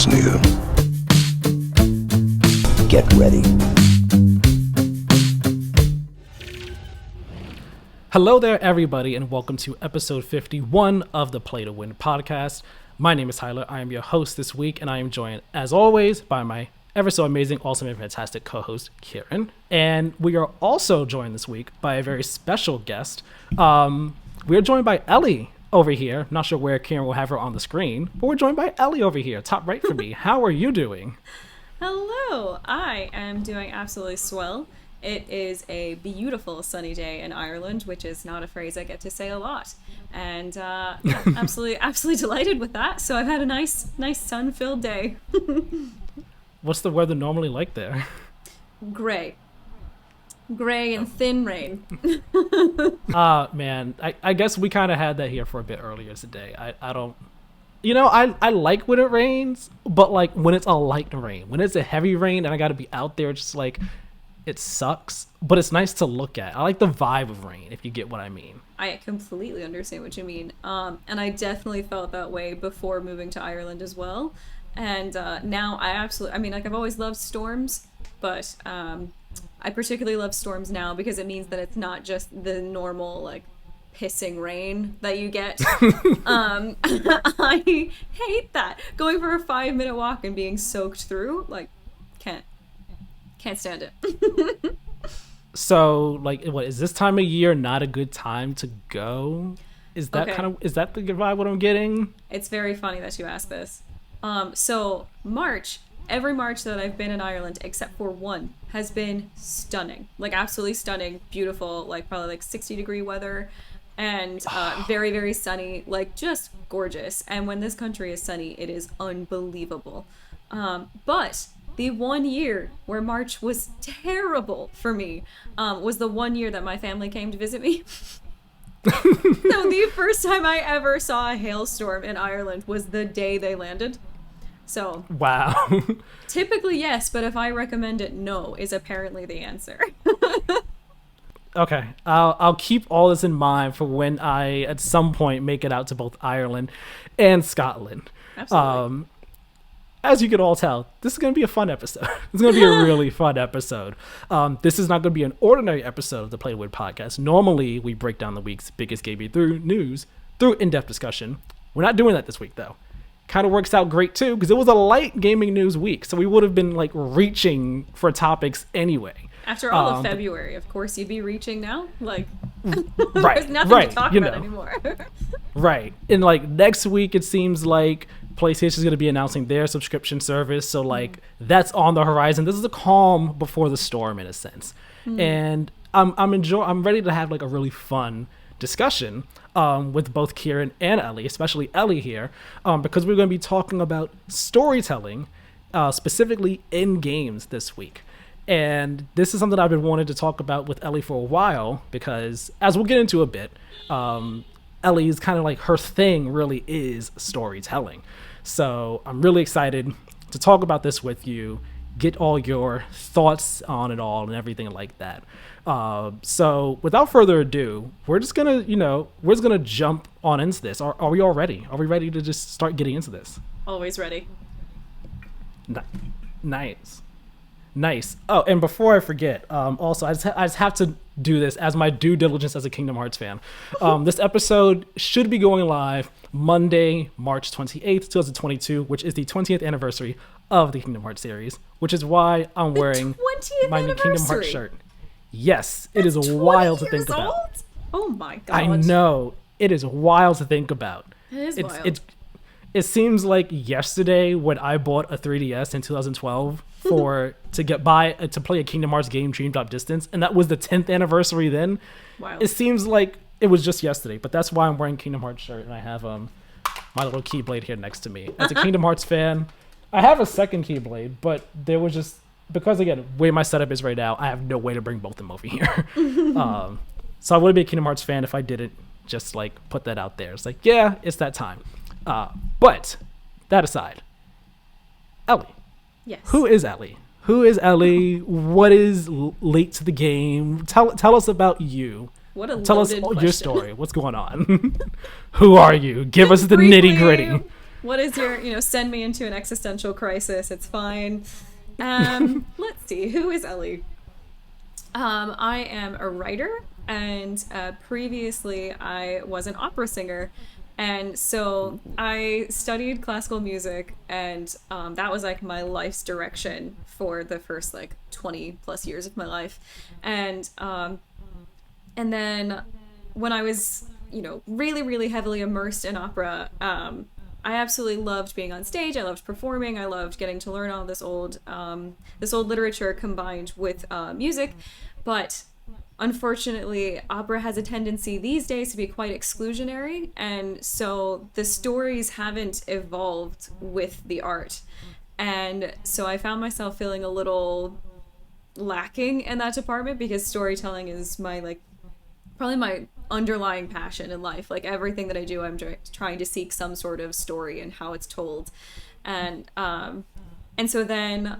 near. Get ready. Hello there, everybody, and welcome to episode 51 of the Play to Win podcast. My name is Tyler. I am your host this week, and I am joined, as always, by my ever so amazing, awesome, and fantastic co-host, Keiran. And we are also joined this week by a very special guest. We are joined by Ellie over here. Not sure where Keiran will have her on the screen, but we're joined by Ellie over here, top right for me. How are you doing? Hello, I am doing absolutely swell. It is a beautiful sunny day in Ireland, which is not a phrase I get to say a lot. And absolutely delighted with that. So I've had a nice sun-filled day. What's the weather normally like there? Gray and thin rain. Man, I guess we kind of had that here for a bit earlier today. I don't, I like when it rains, but like when it's a light rain, when it's a heavy rain and I got to be out there, just like, it sucks, but it's nice to look at. I like the vibe of rain, if you get what I mean. I completely understand what you mean. And I definitely felt that way before moving to Ireland as well. And now I've always loved storms, but I particularly love storms now because it means that it's not just the normal, like, pissing rain that you get. I hate that. Going for a 5-minute walk and being soaked through, like, can't stand it. So, like, what is this time of year not a good time to go? Is that is that the vibe what I'm getting? It's very funny that you ask this. So every March that I've been in Ireland, except for one, has been stunning. Like, absolutely stunning, beautiful, like probably like 60-degree weather, and very, very sunny, like just gorgeous. And when this country is sunny, it is unbelievable. But the one year where March was terrible for me was the one year that my family came to visit me. So the first time I ever saw a hailstorm in Ireland was the day they landed. So wow. Typically yes, but if I recommend it, no is apparently the answer. Okay, I'll keep all this in mind for when I at some point make it out to both Ireland and Scotland. Absolutely. As you can all tell, this is going to be a fun episode. It's going to be a really fun episode. This is not going to be an ordinary episode of the Play to Win podcast. Normally, we break down the week's biggest gaming news through in-depth discussion. We're not doing that this week, though. Kind of works out great, too, because it was a light gaming news week, so we would have been, like, reaching for topics anyway. After all of February, of course, you'd be reaching now. Like, right, there's nothing to talk about anymore. Right. And, like, next week, it seems like PlayStation is going to be announcing their subscription service, so like that's on the horizon. This is a calm before the storm in a sense, and I'm ready to have like a really fun discussion with both Keiran and Ellie, especially Ellie here, because we're going to be talking about storytelling, specifically in games this week. And this is something I've been wanting to talk about with Ellie for a while because, as we'll get into a bit, Ellie's kind of like her thing really is storytelling. So I'm really excited to talk about this with you, get all your thoughts on it all and everything like that. So without further ado, we're just gonna jump on into this. Are we all ready? Are we ready to just start getting into this? Always ready. Nice. Oh, and before I forget, also I just have to do this as my due diligence as a Kingdom Hearts fan. This episode should be going live Monday, March 28th, 2022, which is the 20th anniversary of the Kingdom Hearts series, which is why I'm wearing my new Kingdom Hearts shirt. Yes, it is wild to think about. Oh my god. I know. It is wild to think about. It is wild. It seems like yesterday when I bought a 3DS in 2012 to play a Kingdom Hearts game, Dream Drop Distance, and that was the 10th anniversary then. Wow. It seems like it was just yesterday, but that's why I'm wearing Kingdom Hearts shirt and I have my little Keyblade here next to me. As a Kingdom Hearts fan, I have a second Keyblade, but there was just, because again, way my setup is right now, I have no way to bring both of them over here. So I wouldn't be a Kingdom Hearts fan if I didn't just like put that out there. It's like, yeah, it's that time. But that aside, Ellie. Yes. Who is Ellie? What is late to the game? Tell us about you. What a Tell us loaded question. Your story. What's going on? Who are you? Give us the nitty gritty. What is your, send me into an existential crisis. It's fine. Let's see. Who is Ellie? I am a writer, and previously I was an opera singer. And so I studied classical music, and that was like my life's direction for the first like 20 plus years of my life. And then when I was, really, really heavily immersed in opera, I absolutely loved being on stage. I loved performing. I loved getting to learn all this old literature combined with music. But unfortunately, opera has a tendency these days to be quite exclusionary, and so the stories haven't evolved with the art. And so I found myself feeling a little lacking in that department, because storytelling is probably my underlying passion in life. Like everything that I do, I'm trying to seek some sort of story and how it's told. And so then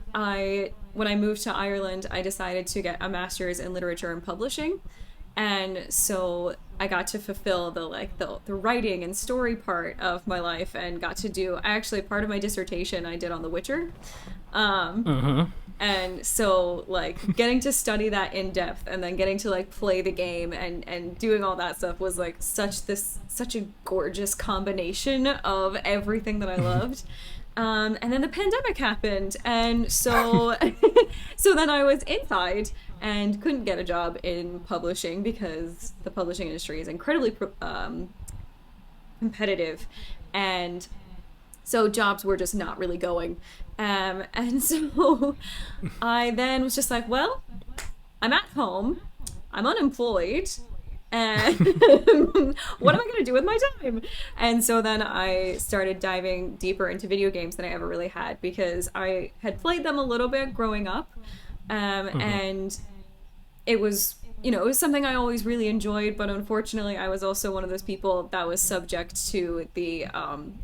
when I moved to Ireland, I decided to get a master's in literature and publishing. And so I got to fulfill the writing and story part of my life, and got to do actually part of my dissertation I did on The Witcher. And so like getting to study that in depth, and then getting to like play the game and doing all that stuff was like such a gorgeous combination of everything that I loved. And then the pandemic happened, and so so then I was inside and couldn't get a job in publishing, because the publishing industry is incredibly competitive, and so jobs were just not really going. And so I then was just like, well, I'm at home, I'm unemployed, and what am I going to do with my time? And so then I started diving deeper into video games than I ever really had, because I had played them a little bit growing up, and it was something I always really enjoyed. But unfortunately, I was also one of those people that was subject to the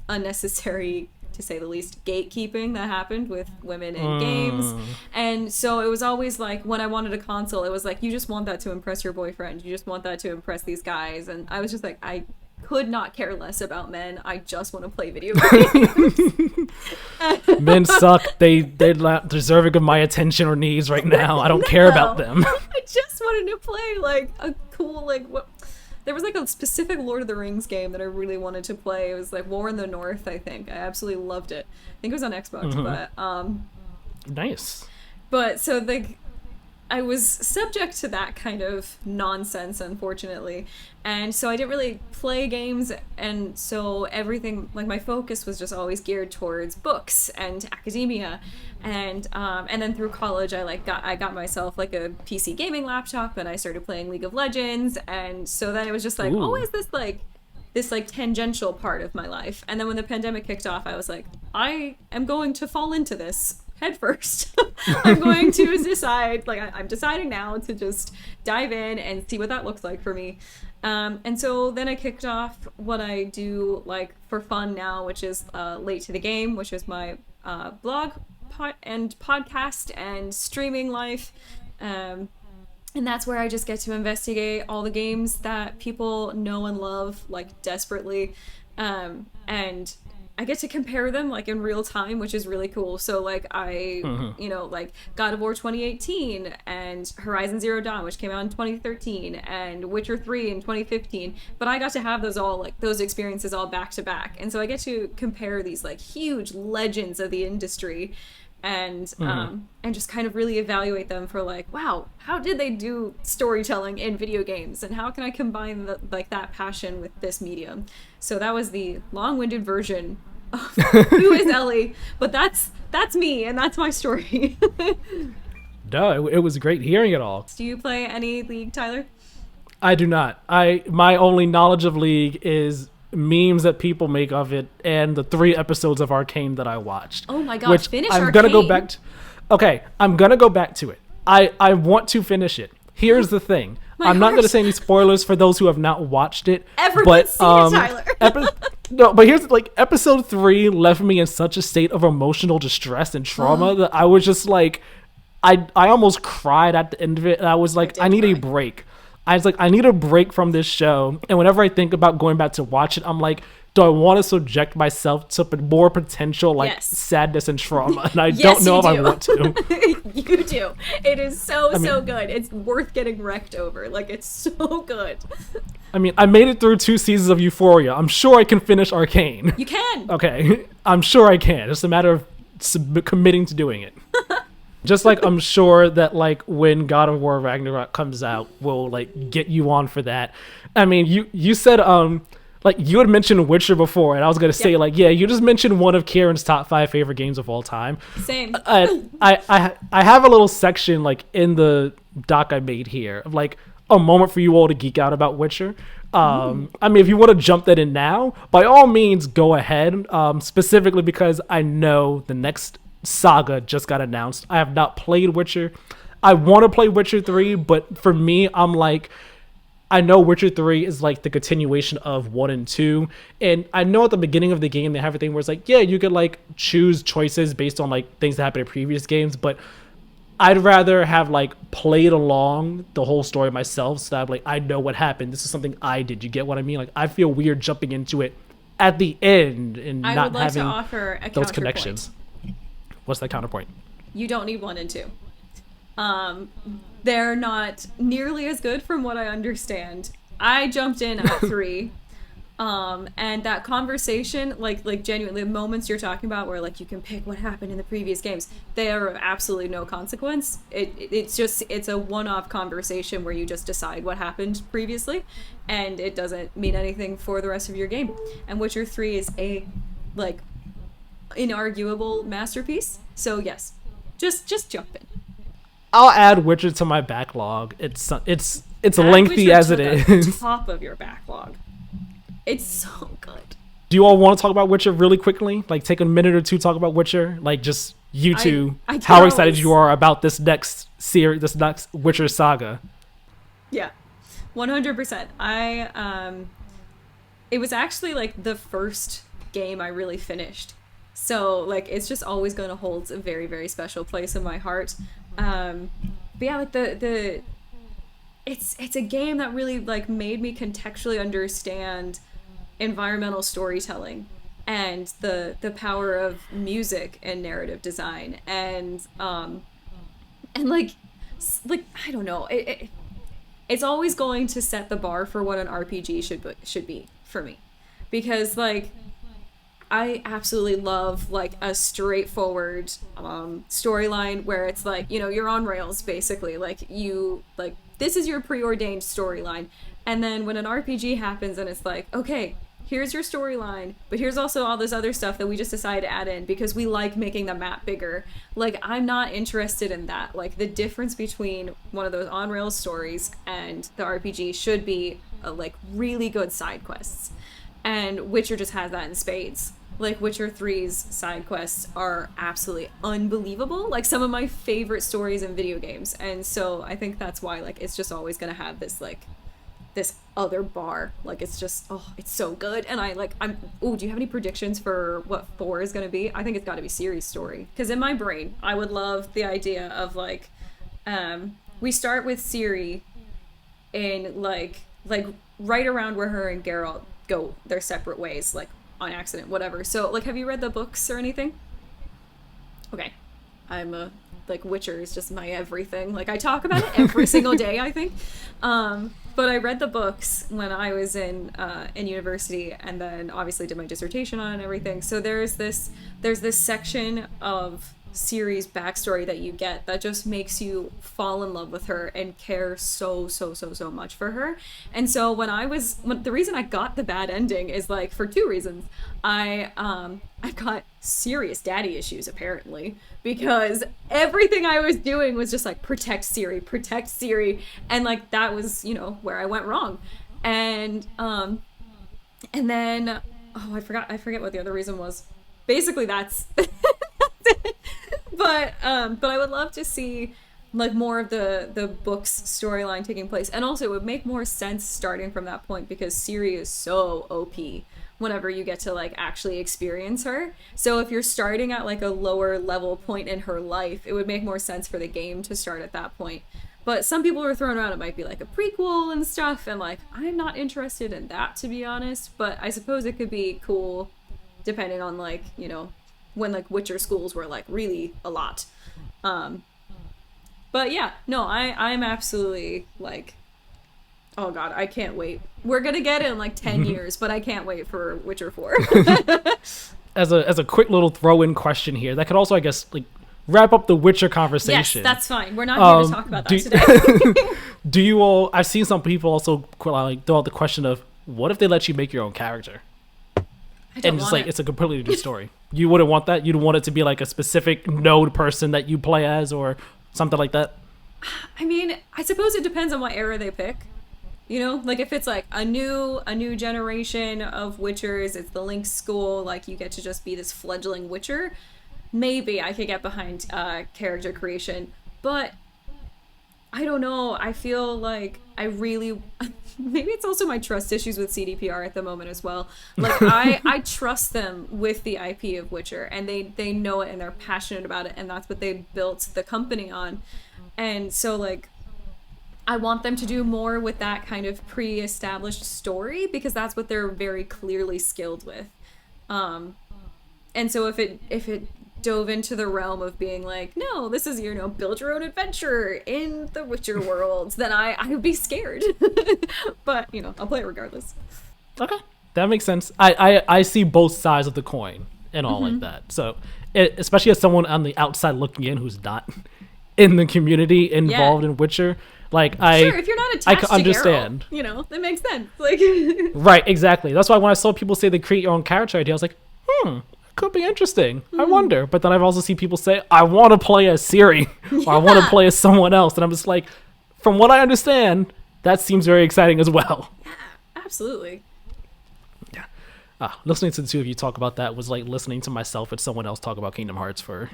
unnecessary, to say the least, gatekeeping that happened with women in games. And so it was always like, when I wanted a console, it was like, you just want that to impress your boyfriend, you just want that to impress these guys. And I was just like, I could not care less about men, I just want to play video games. Men suck. They're not deserving of my attention or needs right now. I don't care about them. I just wanted to play like a cool, like, what there was like a specific Lord of the Rings game that I really wanted to play. It was like War in the North, I think. I absolutely loved it. I think it was on Xbox, but nice. But so I was subject to that kind of nonsense, unfortunately. And so I didn't really play games, and so everything, like my focus was just always geared towards books and academia. And then through college, I got myself like a PC gaming laptop, and I started playing League of Legends. And so then it was just like always this tangential part of my life. And then when the pandemic kicked off, I was like, I am going to fall into this head first. I'm going to decide, like I'm deciding now to just dive in and see what that looks like for me. And so then I kicked off what I do like for fun now, which is Late to the Game, which is my blog and podcast and streaming life. And that's where I just get to investigate all the games that people know and love like desperately. And I get to compare them like in real time, which is really cool. So like like God of War 2018 and Horizon Zero Dawn, which came out in 2013, and Witcher 3 in 2015. But I got to have those experiences all back to back. And so I get to compare these like huge legends of the industry, and just kind of really evaluate them for like, wow, how did they do storytelling in video games, and how can I combine that passion with this medium? So that was the long-winded version of who is Ellie, but that's me, and that's my story. No, it was great hearing it all. Do you play any League, Tyler? I do not. My only knowledge of League is memes that people make of it, and the 3 episodes of Arcane that I watched. Oh my god, which finish I'm Arcane. Gonna go back to. Okay, I'm gonna go back to it. I want to finish it. Here's the thing. I'm not gonna say any spoilers for those who have not watched it. Everyone's seen it, Tyler. No, but here's like episode 3 left me in such a state of emotional distress and trauma that I was just like, I almost cried at the end of it, and I was like, I need a break. I was like, I need a break from this show. And whenever I think about going back to watch it, I'm like, do I want to subject myself to more potential like Yes. sadness and trauma? And I Yes, don't know if you I do. want to. You do. It is so good. It's worth getting wrecked over. Like, it's so good. I mean, I made it through 2 seasons of Euphoria. I'm sure I can finish Arcane. You can. Okay, I'm sure I can. It's a matter of committing to doing it. Just like I'm sure that like when God of War Ragnarok comes out, we'll like get you on for that. I mean, you said like you had mentioned Witcher before, and I was gonna say like yeah, you just mentioned one of Keiran's top 5 favorite games of all time. Same. I have a little section like in the doc I made here of like a moment for you all to geek out about Witcher. I mean, if you want to jump that in now, by all means, go ahead. Specifically because I know the next saga just got announced. I have not played Witcher. I want to play Witcher 3, but for me, I'm like, I know Witcher 3 is like the continuation of 1 and 2. And I know at the beginning of the game, they have a thing where it's like, yeah, you could like choose choices based on like things that happened in previous games, but I'd rather have like played along the whole story myself, so that I'm like I know what happened. This is something I did. You get what I mean? Like I feel weird jumping into it at the end and I not would like having to offer a those counterpoint. connections. What's that counterpoint? You don't need 1 and 2. They're not nearly as good from what I understand. I jumped in at 3. And that conversation, like genuinely, the moments you're talking about where like you can pick what happened in the previous games, they are of absolutely no consequence. It's a one-off conversation where you just decide what happened previously, and it doesn't mean anything for the rest of your game. And Witcher 3 is a like inarguable masterpiece. So yes, just jump in. I'll add Witcher to my backlog. It's Add lengthy Witcher as to it the is. top of your backlog. It's so good. Do you all want to talk about Witcher really quickly? Like take a minute or two talk about Witcher? Like just you two, I how can excited always- you are about this next series, this next Witcher saga. Yeah, 100%. It was actually like the first game I really finished, so like it's just always going to hold a very, very special place in my heart. But yeah, like it's a game that really like made me contextually understand environmental storytelling and the power of music and narrative design and like I don't know, it's always going to set the bar for what an RPG should be for me, because like I absolutely love like a straightforward storyline where it's like, you know, you're on rails basically, like you like this is your preordained storyline, and then when an RPG happens and it's like, okay, here's your storyline, but here's also all this other stuff that we just decided to add in because we like making the map bigger. Like, I'm not interested in that. Like, the difference between one of those on-rails stories and the RPG should be, like, really good side quests. And Witcher just has that in spades. Like, Witcher 3's side quests are absolutely unbelievable. Like, some of my favorite stories in video games. And so I think that's why, like, it's just always gonna have this, like, this other bar. Like, it's just, oh, it's so good. And do you have any predictions for what 4 is going to be? I think it's got to be Ciri's story. Because in my brain, I would love the idea of, like, we start with Ciri in, like right around where her and Geralt go their separate ways, like, on accident, whatever. So, like, have you read the books or anything? Okay. Like, Witcher is just my everything. Like, I talk about it every single day, I think. But I read the books when I was in university, and then obviously did my dissertation on it and everything. So there's this section of Ciri's backstory that you get that just makes you fall in love with her and care so much for her. And so the reason I got the bad ending is, like, for 2 reasons. I got serious daddy issues, apparently, because everything I was doing was just like, protect Ciri, and like that was, you know, where I went wrong. And then I forget what the other reason was. Basically that's but I would love to see, like, more of the book's storyline taking place, and also it would make more sense starting from that point because Ciri is so OP whenever you get to, like, actually experience her. So if you're starting at, like, a lower level point in her life, it would make more sense for the game to start at that point. But some people were throwing around it might be like a prequel and stuff, and like I'm not interested in that, to be honest. But I suppose it could be cool, depending on like, you know, when like Witcher schools were like really a lot. But yeah, no, I'm absolutely like, oh god, I can't wait. We're gonna get it in like 10 years, but I can't wait for Witcher 4. As a quick little throw-in question here, that could also, I guess, like wrap up the Witcher conversation. Yes, that's fine. We're not here to talk about that today. Do you all? I've seen some people also like throw out the question of, what if they let you make your own character? And just like it's a completely new story. You wouldn't want that. You'd want it to be like a specific node person that you play as, or something like that. I mean, I suppose it depends on what era they pick. You know, like if it's like a new generation of Witchers, it's the Link school, like you get to just be this fledgling Witcher. Maybe I could get behind character creation, but I don't know. I feel like I really maybe it's also my trust issues with CDPR at the moment as well. Like I trust them with the IP of Witcher, and they know it and they're passionate about it, and that's what they built the company on. And so like I want them to do more with that kind of pre-established story, because that's what they're very clearly skilled with. And so if it dove into the realm of being like, no, this is, you know, build your own adventure in the Witcher world, then I would be scared. But, you know, I'll play it regardless. Okay, that makes sense. I see both sides of the coin and all like that. So, especially as someone on the outside looking in who's not in the community involved in Witcher, like sure, if you're not attached I understand. To Geralt, you know, that makes sense. Like, right, exactly. That's why when I saw people say they create your own character idea, I was like, could be interesting. I wonder. But then I've also seen people say, I want to play as Ciri, or I want to play as someone else. And I'm just like, from what I understand, that seems very exciting as well. Yeah, absolutely. Yeah. Listening to the two of you talk about that was like listening to myself and someone else talk about Kingdom Hearts for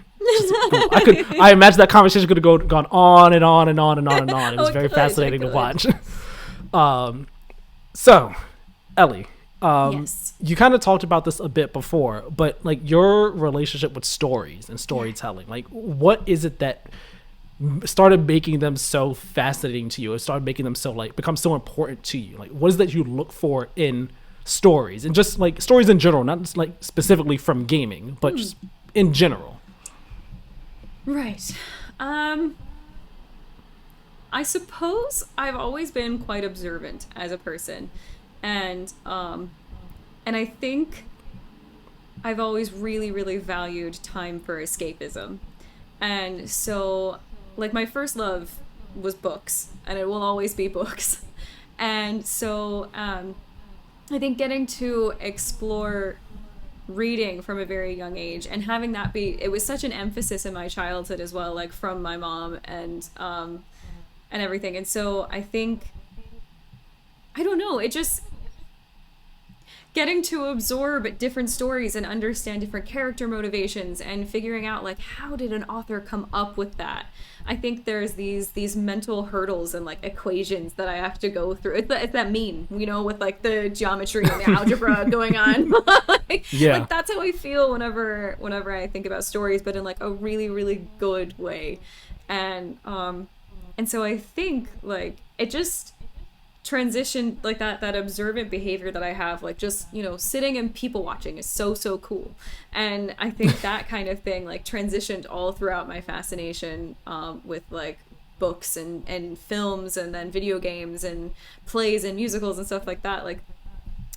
I imagine that conversation could have gone on and on and on and on and on. It was very fascinating to watch. So, Ellie, yes. You kind of talked about this a bit before, but like your relationship with stories and storytelling, like what is it that started making them so fascinating to you? It started making them so like become so important to you. Like what is that you look for in stories, and just like stories in general, not just like specifically from gaming, but just in general? Right. I suppose I've always been quite observant as a person, and I think I've always really, really valued time for escapism. And so, like, my first love was books, and it will always be books. And so, I think getting to explore reading from a very young age, and having that be, it was such an emphasis in my childhood as well, like from my mom and everything. And so I think, I don't know, it just, getting to absorb different stories and understand different character motivations and figuring out like, how did an author come up with that? I think there's these mental hurdles and like equations that I have to go through. It's that meme, you know, with like the geometry and the algebra going on. Like that's how I feel whenever I think about stories, but in like a really, really good way. And so I think like it just transition, like that observant behavior that I have, like just, you know, sitting and people watching is so cool. And I think that kind of thing like transitioned all throughout my fascination with like books and films, and then video games and plays and musicals and stuff like that. Like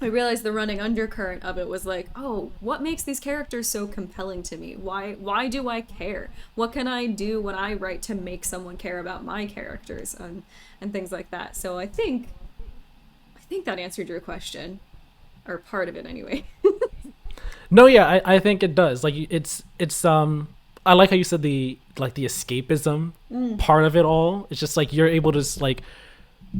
I realized the running undercurrent of it was like, oh, what makes these characters so compelling to me? Why do I care? What can I do when I write to make someone care about my characters and things like that? So I think that answered your question, or part of it anyway. No, yeah, I think it does. Like it's I like how you said the escapism part of it all. It's just like you're able to just like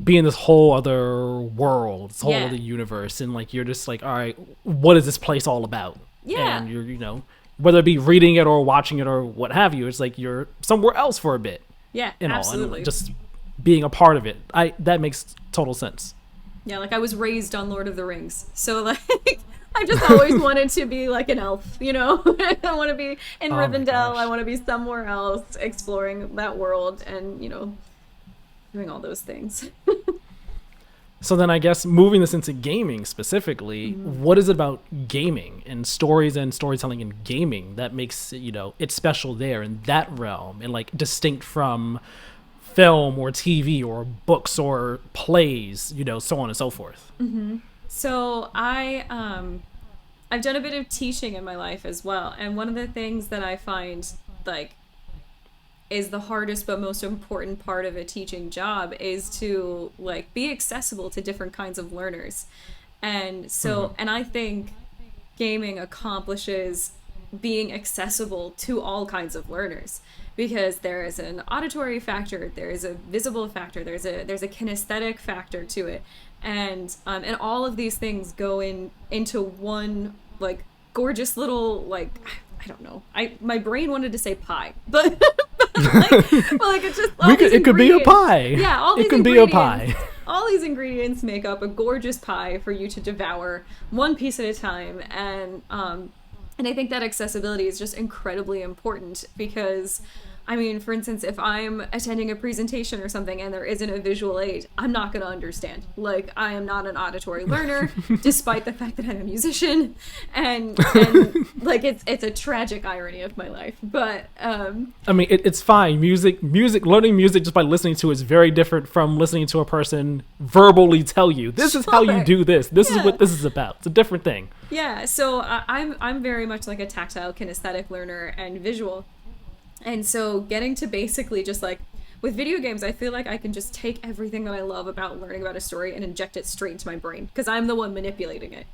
be in this whole other world, this whole other universe, and like you're just like, all right, what is this place all about? Yeah. And you're, you know, whether it be reading it or watching it or what have you, it's like you're somewhere else for a bit. Yeah, and absolutely. all, and just being a part of it. That makes total sense. Yeah, like I was raised on Lord of the Rings, so like I just always wanted to be like an elf, you know? I want to be in Rivendell. I want to be somewhere else exploring that world, and, you know, doing all those things. So then I guess moving this into gaming specifically, what is it about gaming and stories and storytelling in gaming that makes, it special there in that realm and like distinct from film or TV or books or plays, so on and so forth? So I've done a bit of teaching in my life as well. And one of the things that I find like is the hardest but most important part of a teaching job is to like be accessible to different kinds of learners. And so and I think gaming accomplishes being accessible to all kinds of learners, because there is an auditory factor, there is a visible factor, there's a kinesthetic factor to it, and all of these things go into one like gorgeous little like, I don't know, my brain wanted to say pie, but it's just it could be a pie. Yeah, all these it can be a pie. All these ingredients make up a gorgeous pie for you to devour one piece at a time, and I think that accessibility is just incredibly important because, I mean, for instance, if I'm attending a presentation or something and there isn't a visual aid, I'm not going to understand. Like, I am not an auditory learner, despite the fact that I'm a musician, and like it's a tragic irony of my life. But I mean, it's fine. Learning music just by listening to it is very different from listening to a person verbally tell you, this is how you do this. This is what this is about. It's a different thing. Yeah. So I'm very much like a tactile, kinesthetic learner and visual. And so getting to basically just like, with video games, I feel like I can just take everything that I love about learning about a story and inject it straight into my brain, because I'm the one manipulating it,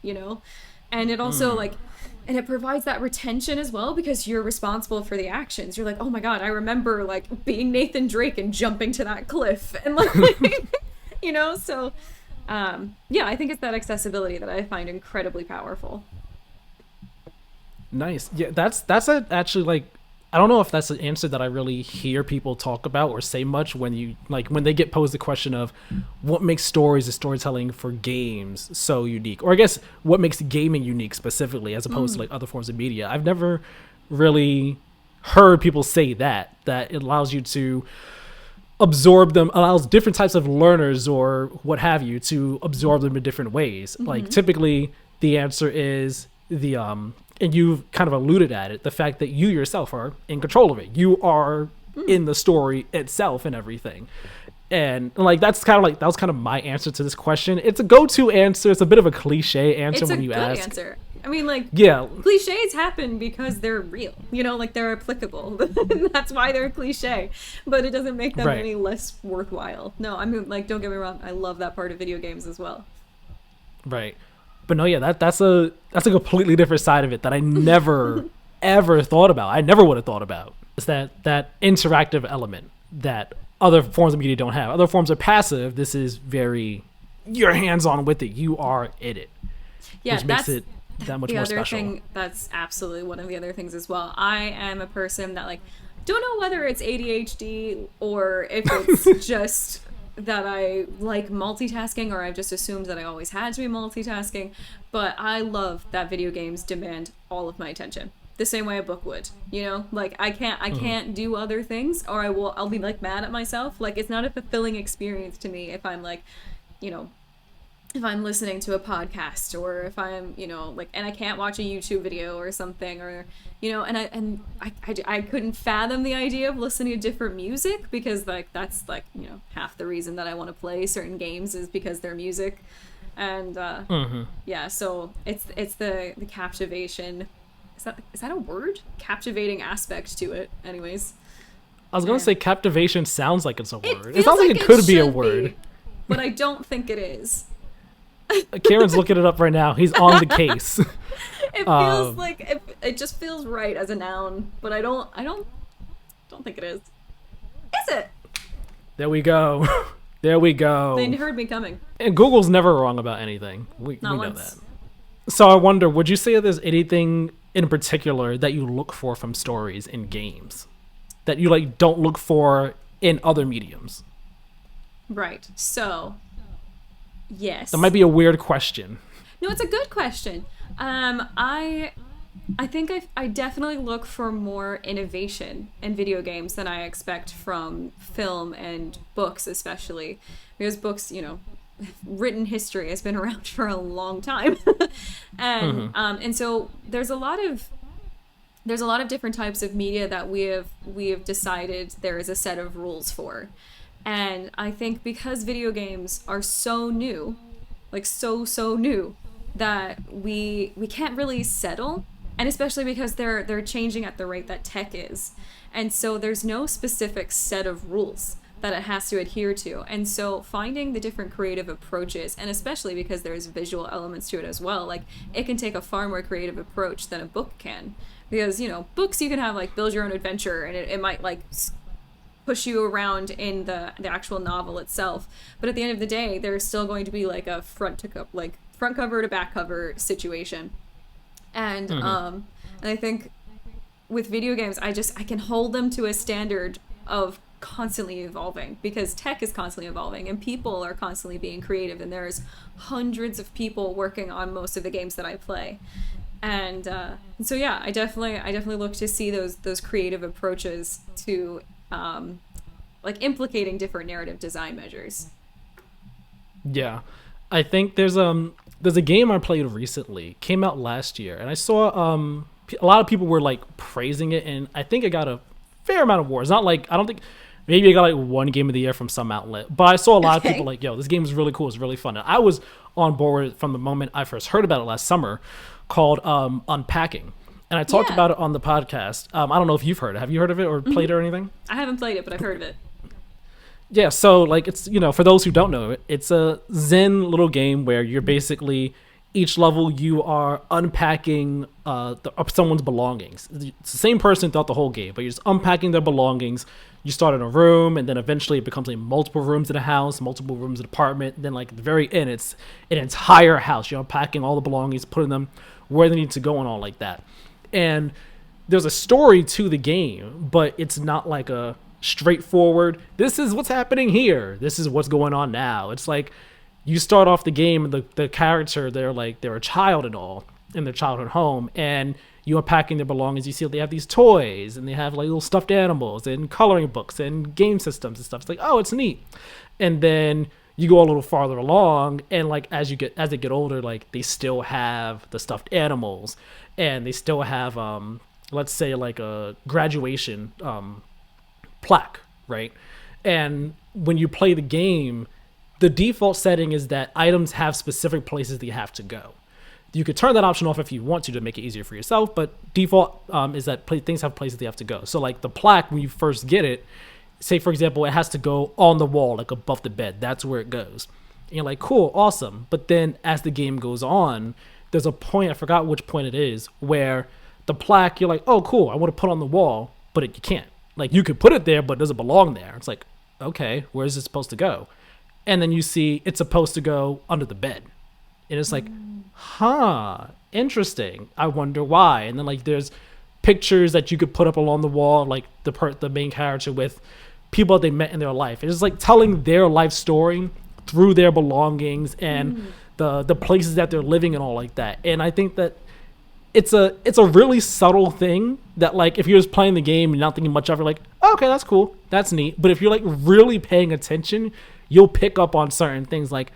And it also and it provides that retention as well, because you're responsible for the actions. You're like, oh my God, I remember like being Nathan Drake and jumping to that cliff and like, so I think it's that accessibility that I find incredibly powerful. Nice. Yeah, that's actually like, I don't know if that's an answer that I really hear people talk about or say much when they get posed the question of what makes stories and storytelling for games so unique, or I guess what makes gaming unique specifically as opposed to like other forms of media. I've never really heard people say that it allows you to absorb them, allows different types of learners or what have you to absorb them in different ways. Like typically the answer is the and you've kind of alluded at it, the fact that you yourself are in control of it. You are in the story itself and everything. And like that was kind of my answer to this question. It's a go-to answer. It's a bit of a cliche answer when you ask. It's a good answer. I mean, like, yeah, cliches happen because they're real, like they're applicable. That's why they're cliche, but it doesn't make them any less worthwhile. No, I mean, like, don't get me wrong, I love that part of video games as well. Right. But no, yeah, that's a completely different side of it that I never ever thought about. I never would have thought about. It's that interactive element that other forms of media don't have. Other forms are passive. This is very, you're hands-on with it. You are in it. Yeah, which makes it that much more special. The other thing, that's absolutely one of the other things as well. I am a person that like, don't know whether it's ADHD or if it's just that I like multitasking, or I've just assumed that I always had to be multitasking, but I love that video games demand all of my attention the same way a book would, like I can't do other things, or I'll be like mad at myself. Like, it's not a fulfilling experience to me if I'm like, if I'm listening to a podcast, or if I'm, like, and I can't watch a YouTube video or something, or, and I couldn't fathom the idea of listening to different music, because like, that's like, half the reason that I want to play certain games is because they're music. And, yeah, so it's the captivation. Is that a word? Captivating aspect to it. Anyways. I was going to say captivation sounds like it's a word. It sounds like it could be a word. But I don't think it is. Keiran's looking it up right now. He's on the case. It feels like it just feels right as a noun, but I don't think it is. Is it? There we go. There we go. They heard me coming. And Google's never wrong about anything. We know that. So I wonder, would you say there's anything in particular that you look for from stories in games that you like don't look for in other mediums? Right. So, yes. That might be a weird question. No, it's a good question. I I think I definitely look for more innovation in video games than I expect from film and books, especially because books, written history has been around for a long time, and so there's a lot of different types of media that we have decided there is a set of rules for, and I think because video games are so new, like so new, that we can't really settle. And especially because they're changing at the rate that tech is. And so there's no specific set of rules that it has to adhere to. And so finding the different creative approaches, and especially because there's visual elements to it as well, like it can take a far more creative approach than a book can. Because, books you can have like build your own adventure, and it might like push you around in the actual novel itself. But at the end of the day, there's still going to be like a front cover to back cover situation. And and I think with video games, I can hold them to a standard of constantly evolving, because tech is constantly evolving and people are constantly being creative, and there's hundreds of people working on most of the games that I play. And so yeah, I definitely look to see those creative approaches to like implicating different narrative design measures. Yeah, I think there's a game I played recently, came out last year, and I saw a lot of people were like praising it, and I think it got a fair amount of awards. Not like, I don't think, maybe it got like one game of the year from some outlet, but I saw a lot of people like, yo, this game is really cool, it's really fun. And I was on board with it from the moment I first heard about it last summer, called Unpacking. And I talked about it on the podcast. I don't know if you've heard it. Have you heard of it or played it or anything? I haven't played it, but I've heard of it. Yeah, so like it's, for those who don't know it, it's a Zen little game where you're basically, each level you are unpacking someone's belongings. It's the same person throughout the whole game, but you're just unpacking their belongings. You start in a room, and then eventually it becomes like multiple rooms in a house, multiple rooms in an apartment. And then like at the very end, it's an entire house. You're unpacking all the belongings, putting them where they need to go and all like that. And there's a story to the game, but it's not like a straightforward, this is what's happening here, this is what's going on now. It's like you start off the game and the character, they're a child and all in their childhood home, and you unpacking their belongings. You see they have these toys, and they have like little stuffed animals and coloring books and game systems and stuff. It's like, oh, it's neat. And then you go a little farther along, and like as they get older, like they still have the stuffed animals, and they still have let's say like a graduation plaque, right? And when you play the game, the default setting is that items have specific places that you have to go. You could turn that option off if you want to make it easier for yourself, but default is that things have places they have to go. So like the plaque, when you first get it, say for example, it has to go on the wall, like above the bed. That's where it goes. And you're like, cool, awesome. But then as the game goes on, there's a point, I forgot which point it is, where the plaque, you're like, oh cool, I want to put on the wall, but you can't. Like you could put it there, but it doesn't belong there. It's like, okay, where is it supposed to go? And then you see it's supposed to go under the bed. And it's like, interesting. I wonder why. And then like there's pictures that you could put up along the wall, like the main character with people that they met in their life. It's like telling their life story through their belongings and the places that they're living and all like that. And I think that it's a really subtle thing that like if you're just playing the game and not thinking much of it, like, oh, okay, that's cool, that's neat. But if you're like really paying attention, you'll pick up on certain things like,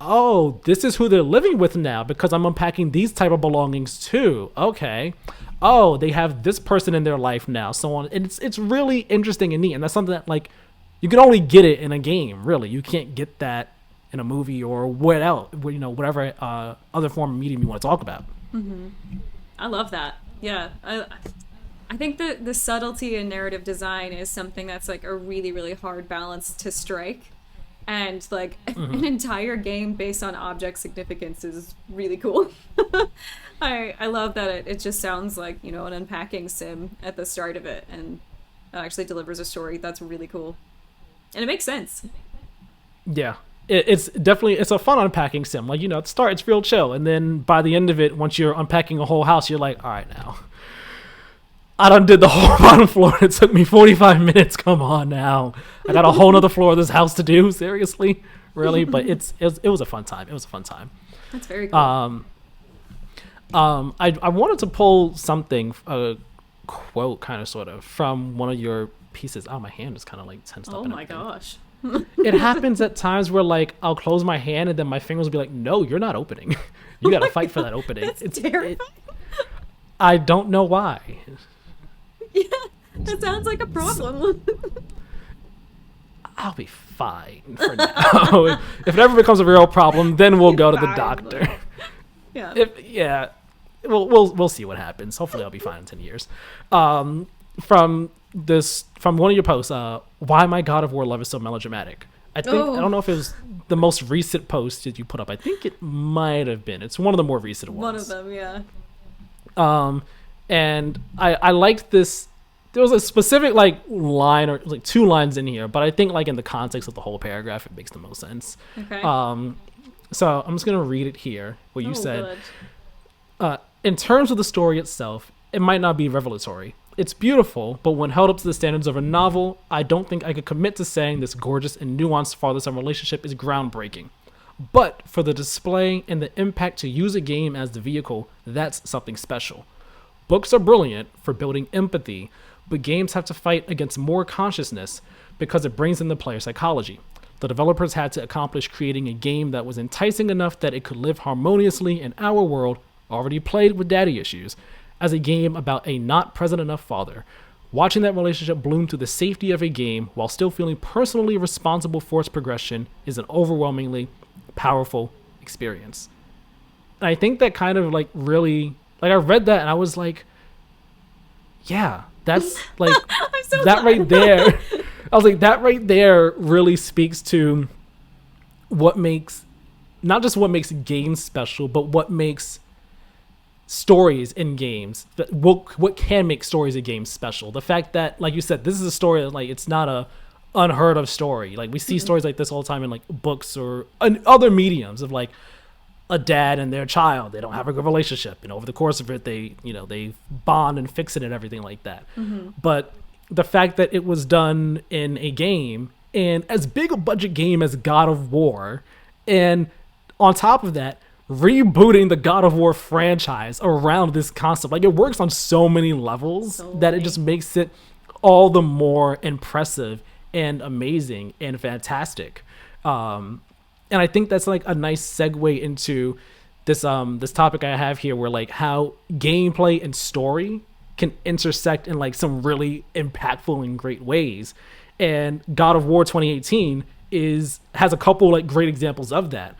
oh, this is who they're living with now because I'm unpacking these type of belongings too. Okay. Oh, they have this person in their life now, so on. And it's really interesting and neat. And that's something that like you can only get it in a game, really. You can't get that in a movie or whatever other form of medium you want to talk about. I love that. Yeah, I think that the subtlety in narrative design is something that's like a really, really hard balance to strike. And like an entire game based on object significance is really cool. I love that it just sounds like, an unpacking sim at the start of it, and it actually delivers a story that's really cool. And it makes sense. Yeah. It's definitely, it's a fun unpacking sim. Like, at the start, it's real chill. And then by the end of it, once you're unpacking a whole house, you're like, all right, now. I done did the whole bottom floor. It took me 45 minutes. Come on now. I got a whole nother floor of this house to do. Seriously? Really? But it was a fun time. It was a fun time. That's very cool. I wanted to pull something, a quote, kind of, sort of, from one of your pieces. Oh, my hand is kind of like tensed up. Oh and my everything. gosh. It happens at times where like I'll close my hand and then my fingers will be like, "No, you're not opening. You got to fight for that opening." That's terrifying. I don't know why. Yeah, that sounds like a problem. I'll be fine for now. If it ever becomes a real problem, then we'll go to the Fine. doctor. Yeah. We'll see what happens. Hopefully, I'll be fine in 10 years. From one of your posts, why my God of War love is so melodramatic. I don't know if it was the most recent post that you put up. I think it might have been. It's one of the more recent ones. One of them, yeah. And I liked this. There was a specific like line or like two lines in here, but I think like in the context of the whole paragraph, it makes the most sense. Okay. So I'm just gonna read it here. What you said. Good. In terms of the story itself, it might not be revelatory. It's beautiful, but when held up to the standards of a novel, I don't think I could commit to saying this gorgeous and nuanced father-son relationship is groundbreaking. But for the display and the impact to use a game as the vehicle, that's something special. Books are brilliant for building empathy, but games have to fight against more consciousness because it brings in the player psychology. The developers had to accomplish creating a game that was enticing enough that it could live harmoniously in our world, already plagued with daddy issues, as a game about a not present enough father. Watching that relationship bloom to the safety of a game while still feeling personally responsible for its progression is an overwhelmingly powerful experience. And I think that kind of like really, like I read that and I was like, yeah, that's like so that glad. right there. I was like, that right there really speaks to what makes, not just what makes games special, but what makes stories in games, what can make stories in games special. The fact that, like you said, this is a story that like it's not a unheard of story. Like we see stories like this all the time in like books or in other mediums of like a dad and their child. They don't have a good relationship, and over the course of it, they bond and fix it and everything like that. But the fact that it was done in a game, and as big a budget game as God of War, and on top of that, rebooting the God of War franchise around this concept. Like it works on so many levels that it just makes it all the more impressive and amazing and fantastic. And I think that's like a nice segue into this this topic I have here, where like how gameplay and story can intersect in like some really impactful and great ways. And God of War 2018 has a couple like great examples of that.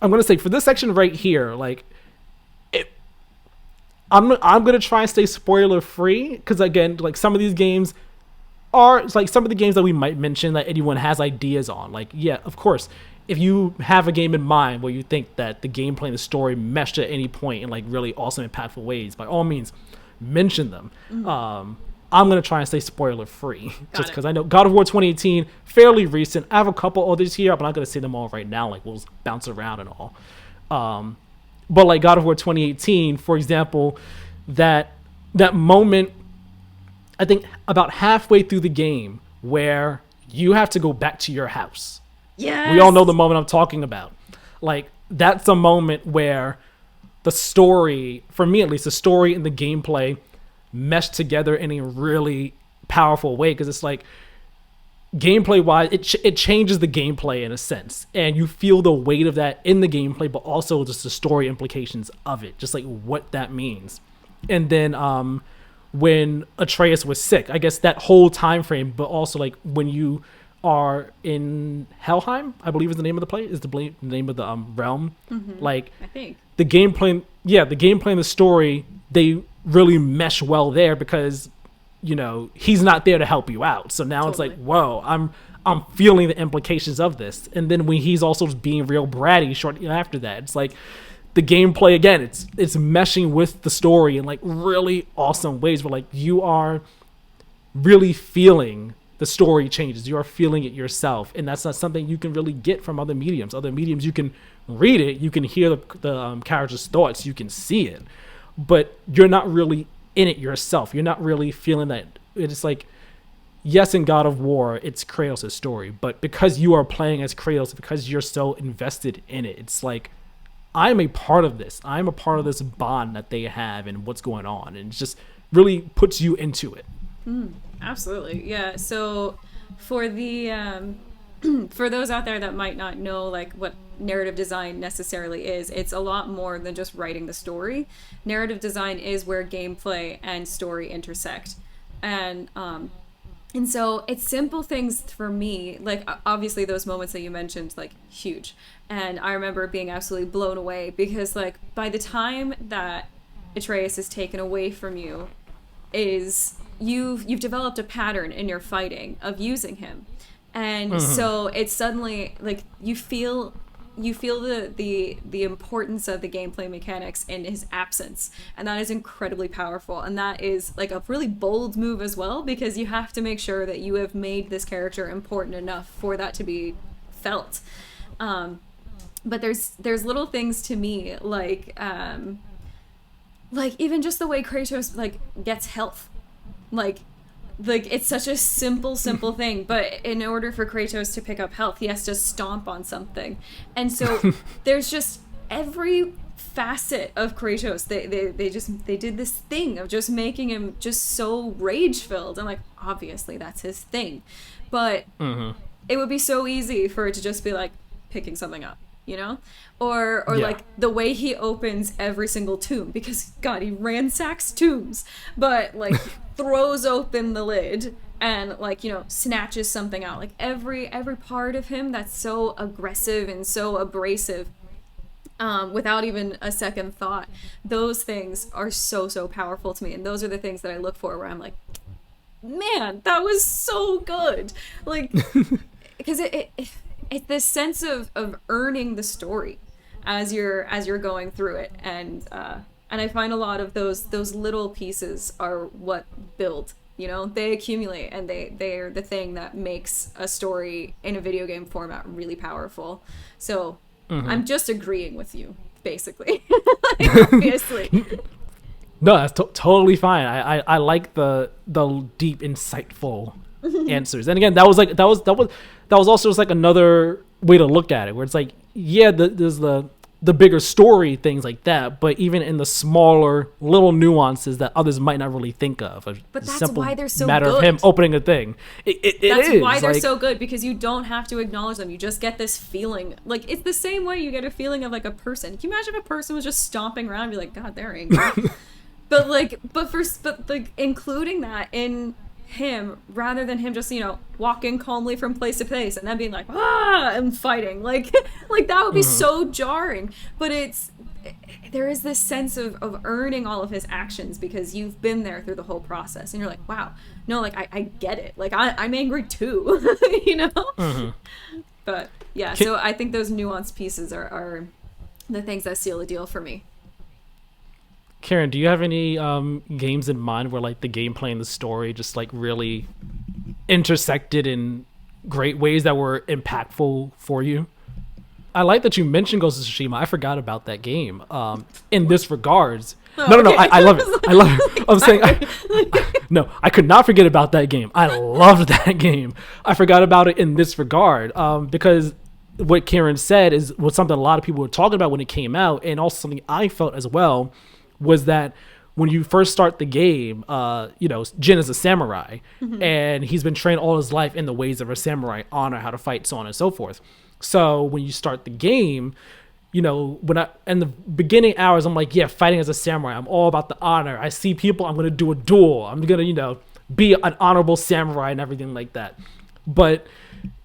I'm gonna say for this section right here, like I'm gonna try and stay spoiler free, because again, like some of these games are like some of the games that we might mention that anyone has ideas on. Like, yeah, of course, if you have a game in mind where you think that the gameplay and the story meshed at any point in like really awesome, impactful ways, by all means, mention them. I'm gonna try and stay spoiler free, just because I know God of War 2018 fairly recent. I have a couple others here, but I'm not gonna say them all right now. Like we'll just bounce around and all. But like God of War 2018, for example, that moment, I think about halfway through the game, where you have to go back to your house. Yes. We all know the moment I'm talking about. Like that's a moment where the story, for me at least, the story and the gameplay mesh together in a really powerful way, because it's like gameplay wise it changes the gameplay in a sense, and you feel the weight of that in the gameplay, but also just the story implications of it, just like what that means. And then when Atreus was sick, I guess that whole time frame, but also like when you are in Helheim, I believe is the name of the place, is the name of the realm. Like I think the gameplay and the story, they really mesh well there, because he's not there to help you out. So now It's like, whoa, I'm feeling the implications of this. And then when he's also just being real bratty shortly after that, it's like the gameplay again, it's meshing with the story in like really awesome ways, where like you are really feeling the story changes. You are feeling it yourself, and that's not something you can really get from other mediums. Other mediums, you can read it, you can hear the character's thoughts, you can see it, but you're not really in it yourself. You're not really feeling that. It's like, yes, in God of War, it's Kratos' story, but because you are playing as Kratos, because you're so invested in it, it's like I'm a part of this. I'm a part of this bond that they have and what's going on. And it just really puts you into it. Absolutely. Yeah. So for the for those out there that might not know like what narrative design necessarily is, it's a lot more than just writing the story. Narrative design is where gameplay and story intersect. And so it's simple things for me, like obviously those moments that you mentioned, like huge. And I remember being absolutely blown away because like by the time that Atreus is taken away from you, is you've developed a pattern in your fighting of using him. And so it's suddenly like you feel the importance of the gameplay mechanics in his absence, and that is incredibly powerful. And that is like a really bold move as well, because you have to make sure that you have made this character important enough for that to be felt. But there's little things to me like even just the way Kratos like gets health, like it's such a simple thing, but in order for Kratos to pick up health, he has to stomp on something. And so there's just every facet of Kratos. They did this thing of just making him just so rage filled, and like obviously that's his thing. But it would be so easy for it to just be like picking something up, you know? Or like the way he opens every single tomb, because God, he ransacks tombs, but like throws open the lid and like, you know, snatches something out. Like every part of him that's so aggressive and so abrasive, without even a second thought. Those things are so powerful to me, and those are the things that I look for where I'm like, man, that was so good. Like, because it's this sense of earning the story as you're going through it, and I find a lot of those little pieces are what build. You know, they accumulate, and they are the thing that makes a story in a video game format really powerful. So I'm just agreeing with you, basically. Like, obviously. No, that's totally fine. I like the deep, insightful answers. And again, that was also just like another way to look at it, where it's like, yeah, there's the bigger story things like that, but even in the smaller little nuances that others might not really think of. But that's why they're so matter good. Of him opening a thing. That's why they're so good, because you don't have to acknowledge them. You just get this feeling. Like, it's the same way you get a feeling of like a person. Can you imagine if a person was just stomping around and be like, God, they're angry. but including that in him, rather than him just, you know, walking calmly from place to place and then being like, and fighting, like that would be so jarring. But there is this sense of earning all of his actions because you've been there through the whole process, and you're like, wow, no, like I get it, like I'm angry too. You know. But yeah, so I think those nuanced pieces are the things that seal the deal for me. Keiran, do you have any games in mind where like the gameplay and the story just like really intersected in great ways that were impactful for you? I like that you mentioned Ghost of Tsushima. I forgot about that game. In this regards, no, I love it. I love it. I'm saying, no, I could not forget about that game. I loved that game. I forgot about it in this regard, because what Keiran said was something a lot of people were talking about when it came out, and also something I felt as well. Was that when you first start the game, you know, Jin is a samurai, and he's been trained all his life in the ways of a samurai, honor, how to fight, so on and so forth. So when you start the game, you know, in the beginning hours, I'm like, yeah, fighting as a samurai, I'm all about the honor. I see people, I'm going to do a duel. I'm going to, you know, be an honorable samurai and everything like that. But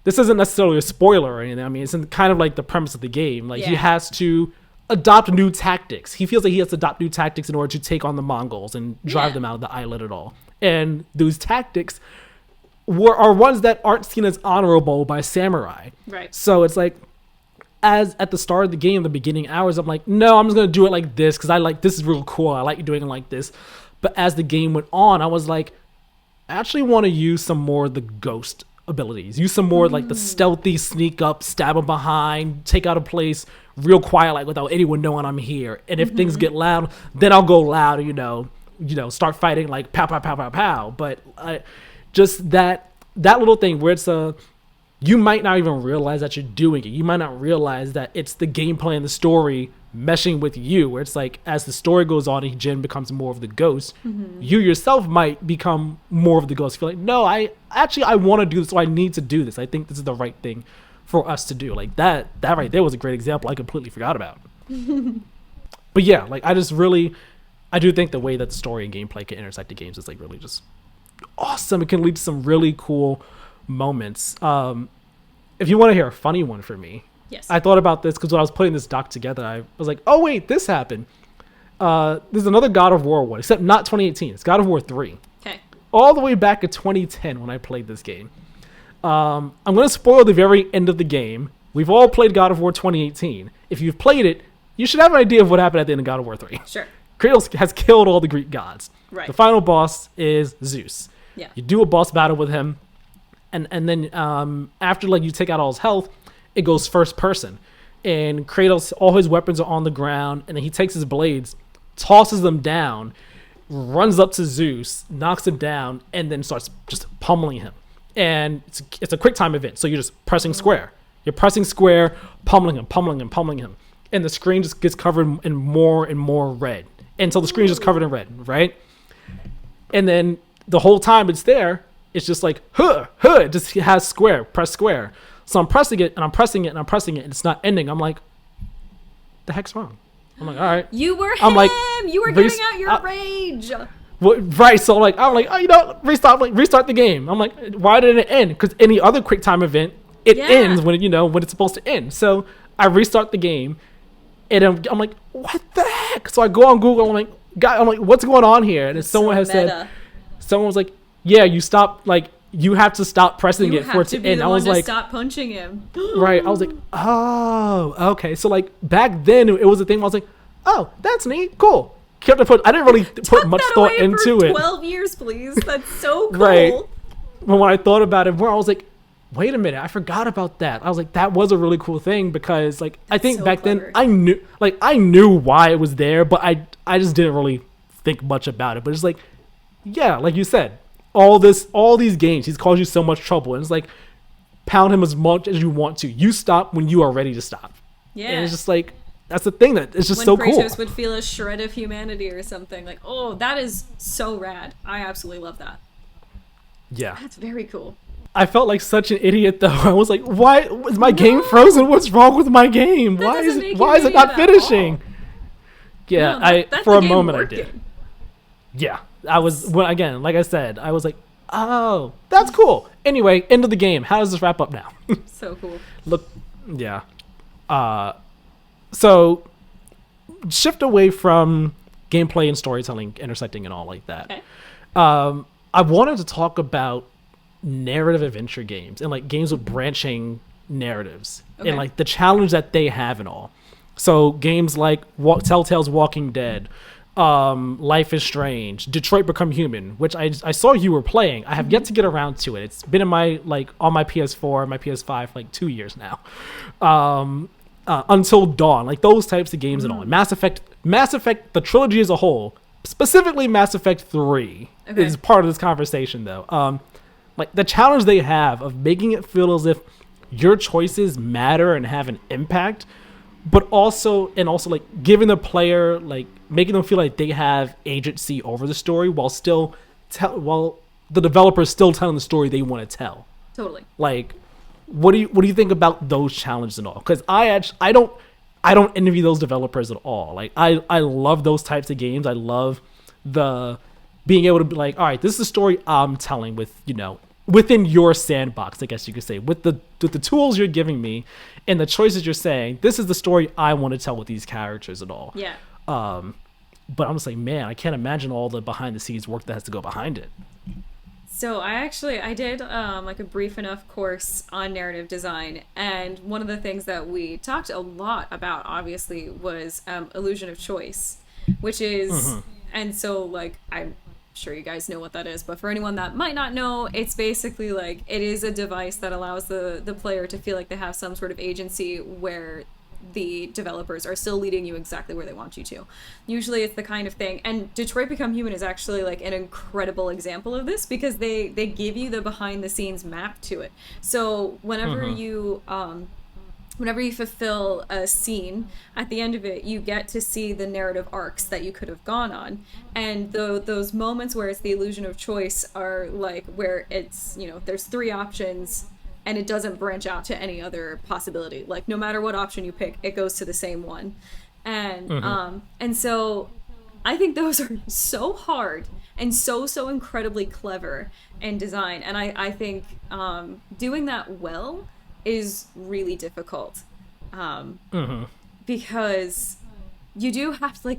this isn't necessarily a spoiler or anything. I mean, it's kind of like the premise of the game. Like, he has to adopt new tactics. He feels like he has to adopt new tactics in order to take on the Mongols and drive them out of the island at all. And those tactics are ones that aren't seen as honorable by samurai. Right. So it's like, as at the start of the game, the beginning hours, I'm like, no, I'm just going to do it like this because I like, this is real cool. I like doing it like this. But as the game went on, I was like, I actually want to use some more of the ghost abilities. Use some more like the stealthy sneak up, stab them behind, take out a place real quiet, like without anyone knowing I'm here. And if things get loud, then I'll go loud, you know, start fighting like pow, pow, pow, pow, pow. But just that little thing where it's you might not even realize that you're doing it. You might not realize that it's the gameplay and the story meshing with you, where it's like, as the story goes on and Jin becomes more of the ghost, you yourself might become more of the ghost. Feel like, no, I want to do this, so I need to do this. I think this is the right thing for us to do. Like that right there was a great example I completely forgot about. But yeah, like I do think the way that the story and gameplay can intersect the games is like really just awesome. It can lead to some really cool moments. If you want to hear a funny one for me, yes, I thought about this because when I was putting this doc together, I was like, oh wait, this happened. There's another God of War one, except not 2018. It's God of War 3. Okay. All the way back in 2010 when I played this game. I'm going to spoil the very end of the game. We've all played God of War 2018. If you've played it, you should have an idea of what happened at the end of God of War 3. Sure. Kratos has killed all the Greek gods. Right. The final boss is Zeus. Yeah. You do a boss battle with him, and then after like you take out all his health, it goes first person. And Kratos, all his weapons are on the ground, and then he takes his blades, tosses them down, runs up to Zeus, knocks him down, and then starts just pummeling him. And it's a quick time event, so you're just pressing square. You're pressing square, pummeling him. And the screen just gets covered in more and more red. And so the screen is just covered in red, right? And then the whole time it's there, it's just like, it just has square, press square. So I'm pressing it, and I'm pressing it, and I'm pressing it, and it's not ending. I'm like, the heck's wrong? I'm like, all right. You were I'm him! Like, you were getting out your rage! Right, so I'm like, oh, you know, restart the game. I'm like, why did it end? Because any other quick time event, it ends when it's supposed to end. So I restart the game, and I'm like, what the heck? So I go on Google, I'm like, what's going on here? And someone was like, yeah, you have to stop pressing it for it to end. I was like, stop punching him. Right, I was like, oh, okay. So like back then it was a thing where I was like, oh, that's neat, cool. I didn't really put much thought into it. 12 years, please. That's so cool. Right. But when I thought about it more, I was like, wait a minute, I forgot about that. I was like, that was a really cool thing because like I think back then I knew why it was there, but I just didn't really think much about it. But it's like, yeah, like you said, all these games, he's caused you so much trouble, and it's like, pound him as much as you want to. You stop when you are ready to stop. Yeah. And it's just like, that's the thing that is just so cool. When Kratos would feel a shred of humanity or something, like, oh, that is so rad. I absolutely love that. Yeah. That's very cool. I felt like such an idiot though. I was like, why is my game frozen? What's wrong with my game? Why is it not finishing? Yeah, that's for a moment working. I did. Yeah. I was, again, like I said, I was like, oh, that's cool. Anyway, end of the game. How does this wrap up now? So cool. Look, yeah. So shift away from gameplay and storytelling, intersecting and all like that. Okay. I wanted to talk about narrative adventure games and like games with branching narratives and like the challenge that they have and all. So games like Telltale's Walking Dead, Life is Strange, Detroit Become Human, which I saw you were playing. I have yet to get around to it. It's been in my on my PS4, my PS5 for 2 years now. Until Dawn, like those types of games and all. Mass Effect, the trilogy as a whole, specifically Mass Effect 3 is part of this conversation though. Like the challenge they have of making it feel as if your choices matter and have an impact, but also like giving the player, like making them feel like they have agency over the story while the developer is still telling the story they want to tell. Totally. Like, what do you think about those challenges and all? Because I don't envy those developers at all. Like I love those types of games. I love the being able to be like, all right, this is the story I'm telling with, within your sandbox, I guess you could say, with the tools you're giving me and the choices you're saying, this is the story I want to tell with these characters and all. Yeah. But I'm just like, man, I can't imagine all the behind the scenes work that has to go behind it. So I did like a brief enough course on narrative design, and one of the things that we talked a lot about, obviously, was illusion of choice, which is, and so like I'm sure you guys know what that is, but for anyone that might not know, it's basically like it is a device that allows the player to feel like they have some sort of agency where the developers are still leading you exactly where they want you to. Usually it's the kind of thing, and Detroit Become Human is actually like an incredible example of this, because they give you the behind the scenes map to it. So whenever you fulfill a scene, at the end of it, you get to see the narrative arcs that you could have gone on. And those moments where it's the illusion of choice are like where it's, there's 3 options and it doesn't branch out to any other possibility. Like, no matter what option you pick, it goes to the same one. And and so I think those are so hard and so incredibly clever in design. And I think doing that well is really difficult, because you do have to,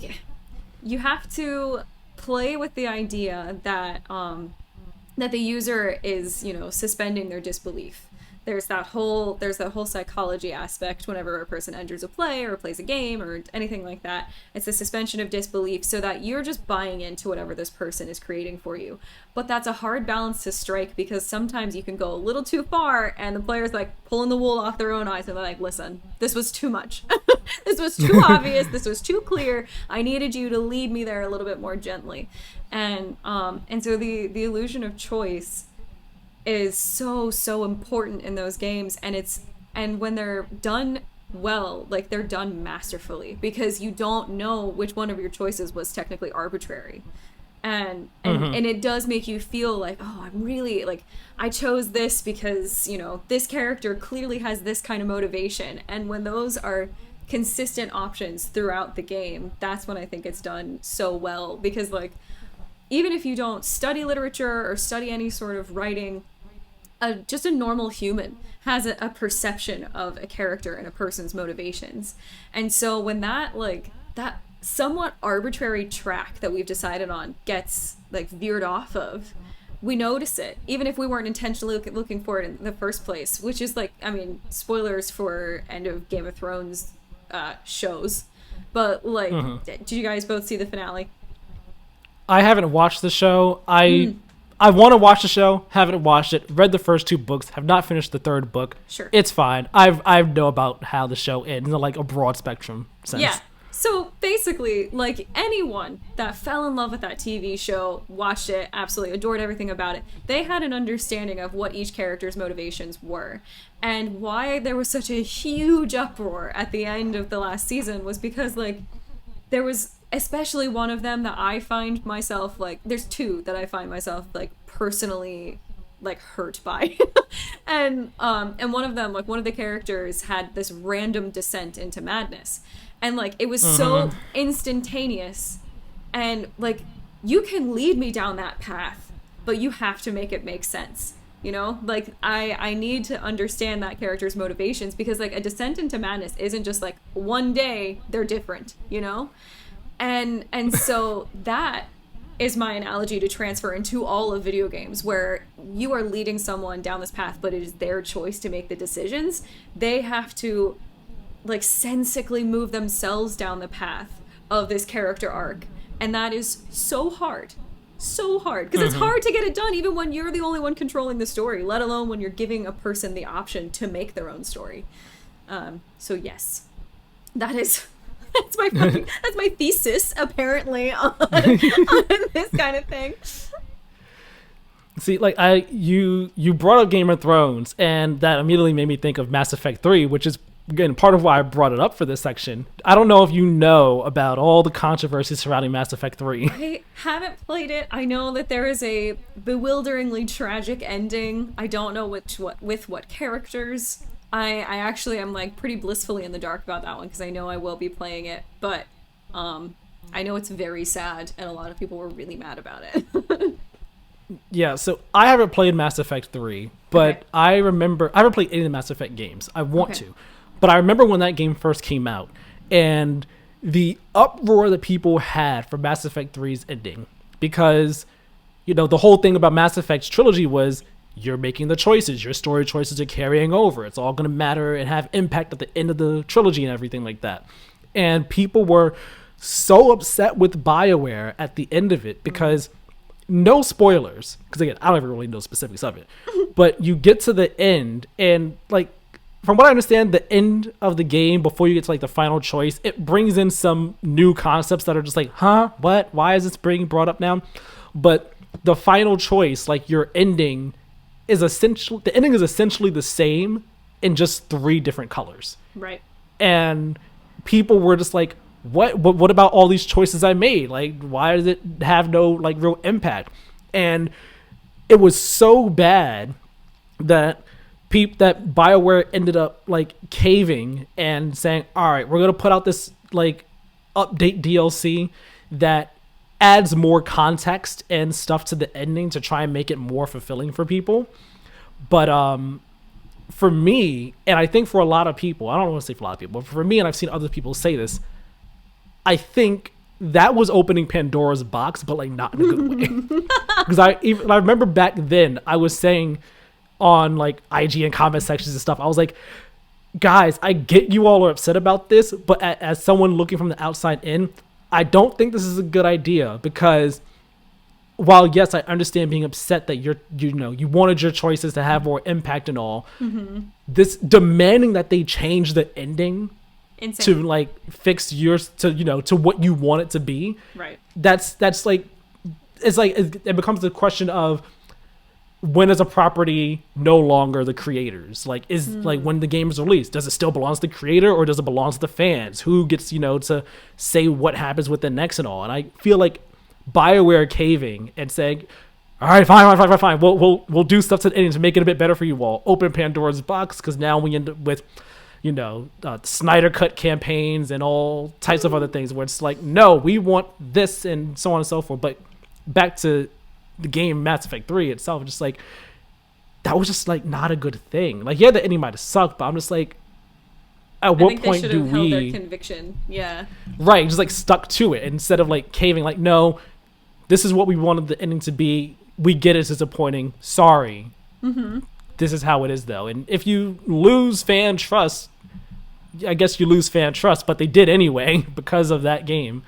you have to play with the idea that that the user is, suspending their disbelief. There's that whole psychology aspect whenever a person enters a play or plays a game or anything like that. It's the suspension of disbelief, so that you're just buying into whatever this person is creating for you. But that's a hard balance to strike, because sometimes you can go a little too far and the player's like pulling the wool off their own eyes, and they're like, listen, this was too much. This was too obvious. This was too clear. I needed you to lead me there a little bit more gently. And so the illusion of choice is so important in those games, and when they're done well, like, they're done masterfully, because you don't know which one of your choices was technically arbitrary, and it does make you feel like, oh, I'm really, like, I chose this because this character clearly has this kind of motivation. And when those are consistent options throughout the game, that's when I think it's done so well, because, like, even if you don't study literature or study any sort of writing, just a normal human has a perception of a character and a person's motivations. And so when that somewhat arbitrary track that we've decided on gets veered off of, we notice it, even if we weren't intentionally looking for it in the first place, which is spoilers for end of Game of Thrones shows. But did you guys both see the finale? I haven't watched the show. I want to watch the show, haven't watched it, read the first 2 books, have not finished the 3rd book. Sure. It's fine. I know about how the show ends in a broad spectrum sense. Yeah. So basically, anyone that fell in love with that TV show, watched it, absolutely adored everything about it, they had an understanding of what each character's motivations were. And why there was such a huge uproar at the end of the last season was because, there was especially one of them that I find myself, there's 2 that I find myself, personally, hurt by. and one of them, one of the characters had this random descent into madness. And, it was so instantaneous. And, you can lead me down that path, but you have to make it make sense. I need to understand that character's motivations, because, a descent into madness isn't just, one day they're different, And so that is my analogy to transfer into all of video games, where you are leading someone down this path, but it is their choice to make the decisions. They have to sensically move themselves down the path of this character arc. And that is so hard. So hard. Because it's hard to get it done even when you're the only one controlling the story, let alone when you're giving a person the option to make their own story. So yes, that's my thesis, apparently, on this kind of thing. See, you brought up Game of Thrones, and that immediately made me think of Mass Effect 3, which is, again, part of why I brought it up for this section. I don't know if you know about all the controversy surrounding Mass Effect 3. I haven't played it. I know that there is a bewilderingly tragic ending. I don't know with what characters. I actually am pretty blissfully in the dark about that one, because I know I will be playing it, but I know it's very sad, and a lot of people were really mad about it. Yeah, so I haven't played Mass Effect 3, but okay. I haven't played any of the Mass Effect games. I want to. But I remember when that game first came out, and the uproar that people had for Mass Effect 3's ending, because, the whole thing about Mass Effect's trilogy was, you're making the choices, your story choices are carrying over, it's all going to matter and have impact at the end of the trilogy and everything like that. And people were so upset with BioWare at the end of it, because no spoilers, because again, I don't even really know specifics of it, but you get to the end, and from what I understand, the end of the game, before you get to like the final choice, it brings in some new concepts that are just like, huh, what? Why is this being brought up now? But the final choice, like your ending, is essentially the same in just 3 different colors. Right. And people were just like, what about all these choices I made? Like, why does it have no like real impact? And it was so bad that that BioWare ended up like caving and saying, all right, we're gonna put out this like update DLC that adds more context and stuff to the ending to try and make it more fulfilling for people. But for me, and I think for a lot of people, I don't want to say for a lot of people, but for me, and I've seen other people say this, I think that was opening Pandora's box, but like not in a good way. Because I remember back then I was saying on like IG and comment sections and stuff, I was like, guys, I get you all are upset about this, but as someone looking from the outside in, I don't think this is a good idea, because while yes, I understand being upset that you wanted your choices to have more impact and all, this demanding that they change the ending Insane. to like fix yours to what you want it to be. Right. That's like, it's like it becomes the question of, when is a property no longer the creators? Like, is like when the game is released, does it still belong to the creator, or does it belong to the fans? Who gets to say what happens with the next and all? And I feel like BioWare caving and saying, all right, fine, we'll do stuff to the ending to make it a bit better for you all. Open Pandora's box, because now we end up with Snyder Cut campaigns and all types of other things where it's like, no, we want this and so on and so forth. But back to the game Mass Effect 3 itself, just like, that was just like not a good thing. Like, yeah, the ending might have sucked, but I'm just like, at what point do we held their conviction? Yeah, right, just like stuck to it instead of like caving, like, no, this is what we wanted the ending to be, we get it's disappointing, sorry. This is how it is though. And if you lose fan trust, I guess you lose fan trust, but they did anyway because of that game,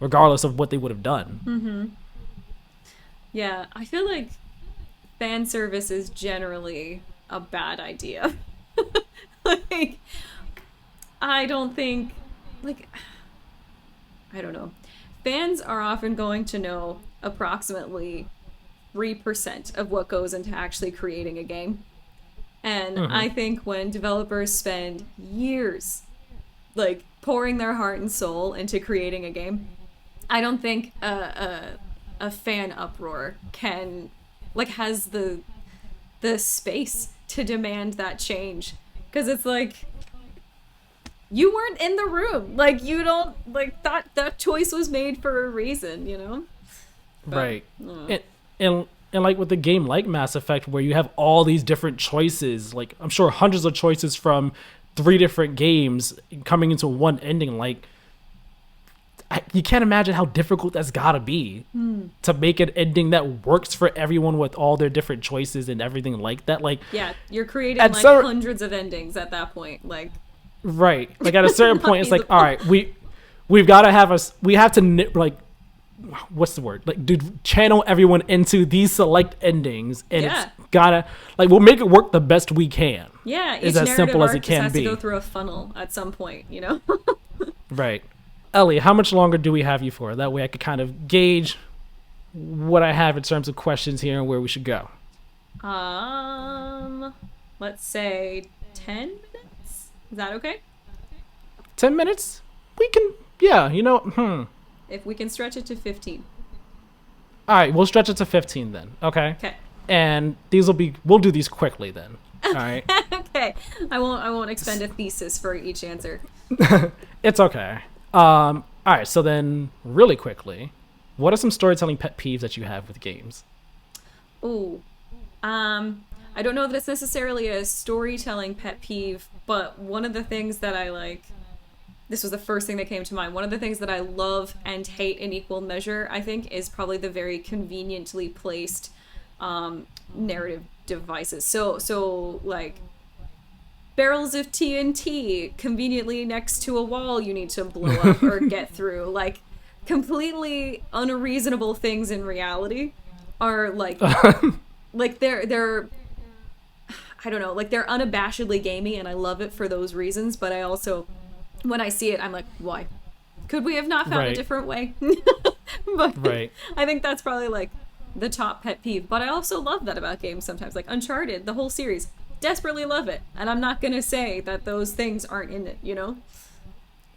regardless of what they would have done. Yeah, I feel like fan service is generally a bad idea. Like, I don't think, like, I don't know. Fans are often going to know approximately 3% of what goes into actually creating a game. And I think when developers spend years, like, pouring their heart and soul into creating a game, I don't think a fan uproar can, like, has the space to demand that change. Because it's like, you weren't in the room. Like, you don't, like, that choice was made for a reason, But, right. And like with a game like Mass Effect, where you have all these different choices, like I'm sure hundreds of choices from 3 different games coming into one ending, like, you can't imagine how difficult that's gotta be to make an ending that works for everyone with all their different choices and everything like that. Like, yeah, you're creating like hundreds of endings at that point. Like, right, like at a certain point, it's like, all right, we've got to we have to like, what's the word? Like, dude, channel everyone into these select endings, and it's gotta, like, we'll make it work the best we can. Yeah, it's as simple as it can has be. To go through a funnel at some point, Right. Ellie, how much longer do we have you for? That way I could kind of gauge what I have in terms of questions here and where we should go. Let's say 10 minutes? Is that okay? 10 minutes? We can, yeah, If we can stretch it to 15. All right, we'll stretch it to 15 then, okay? Okay. And we'll do these quickly then, all right? Okay. I won't expend a thesis for each answer. It's okay. All right, so then really quickly, what are some storytelling pet peeves that you have with games? Ooh. I don't know that it's necessarily a storytelling pet peeve, but one of the things that I like, this was the first thing that came to mind. One of the things that I love and hate in equal measure, I think, is probably the very conveniently placed narrative devices. So like, barrels of TNT conveniently next to a wall you need to blow up or get through. Like, completely unreasonable things in reality are like, like they're I don't know, like they're unabashedly gamey and I love it for those reasons, but I also, when I see it, I'm like, why? Could we have not found a different way? But I think that's probably like the top pet peeve. But I also love that about games sometimes. Like Uncharted, the whole series, desperately love it. And I'm not going to say that those things aren't in it, you know?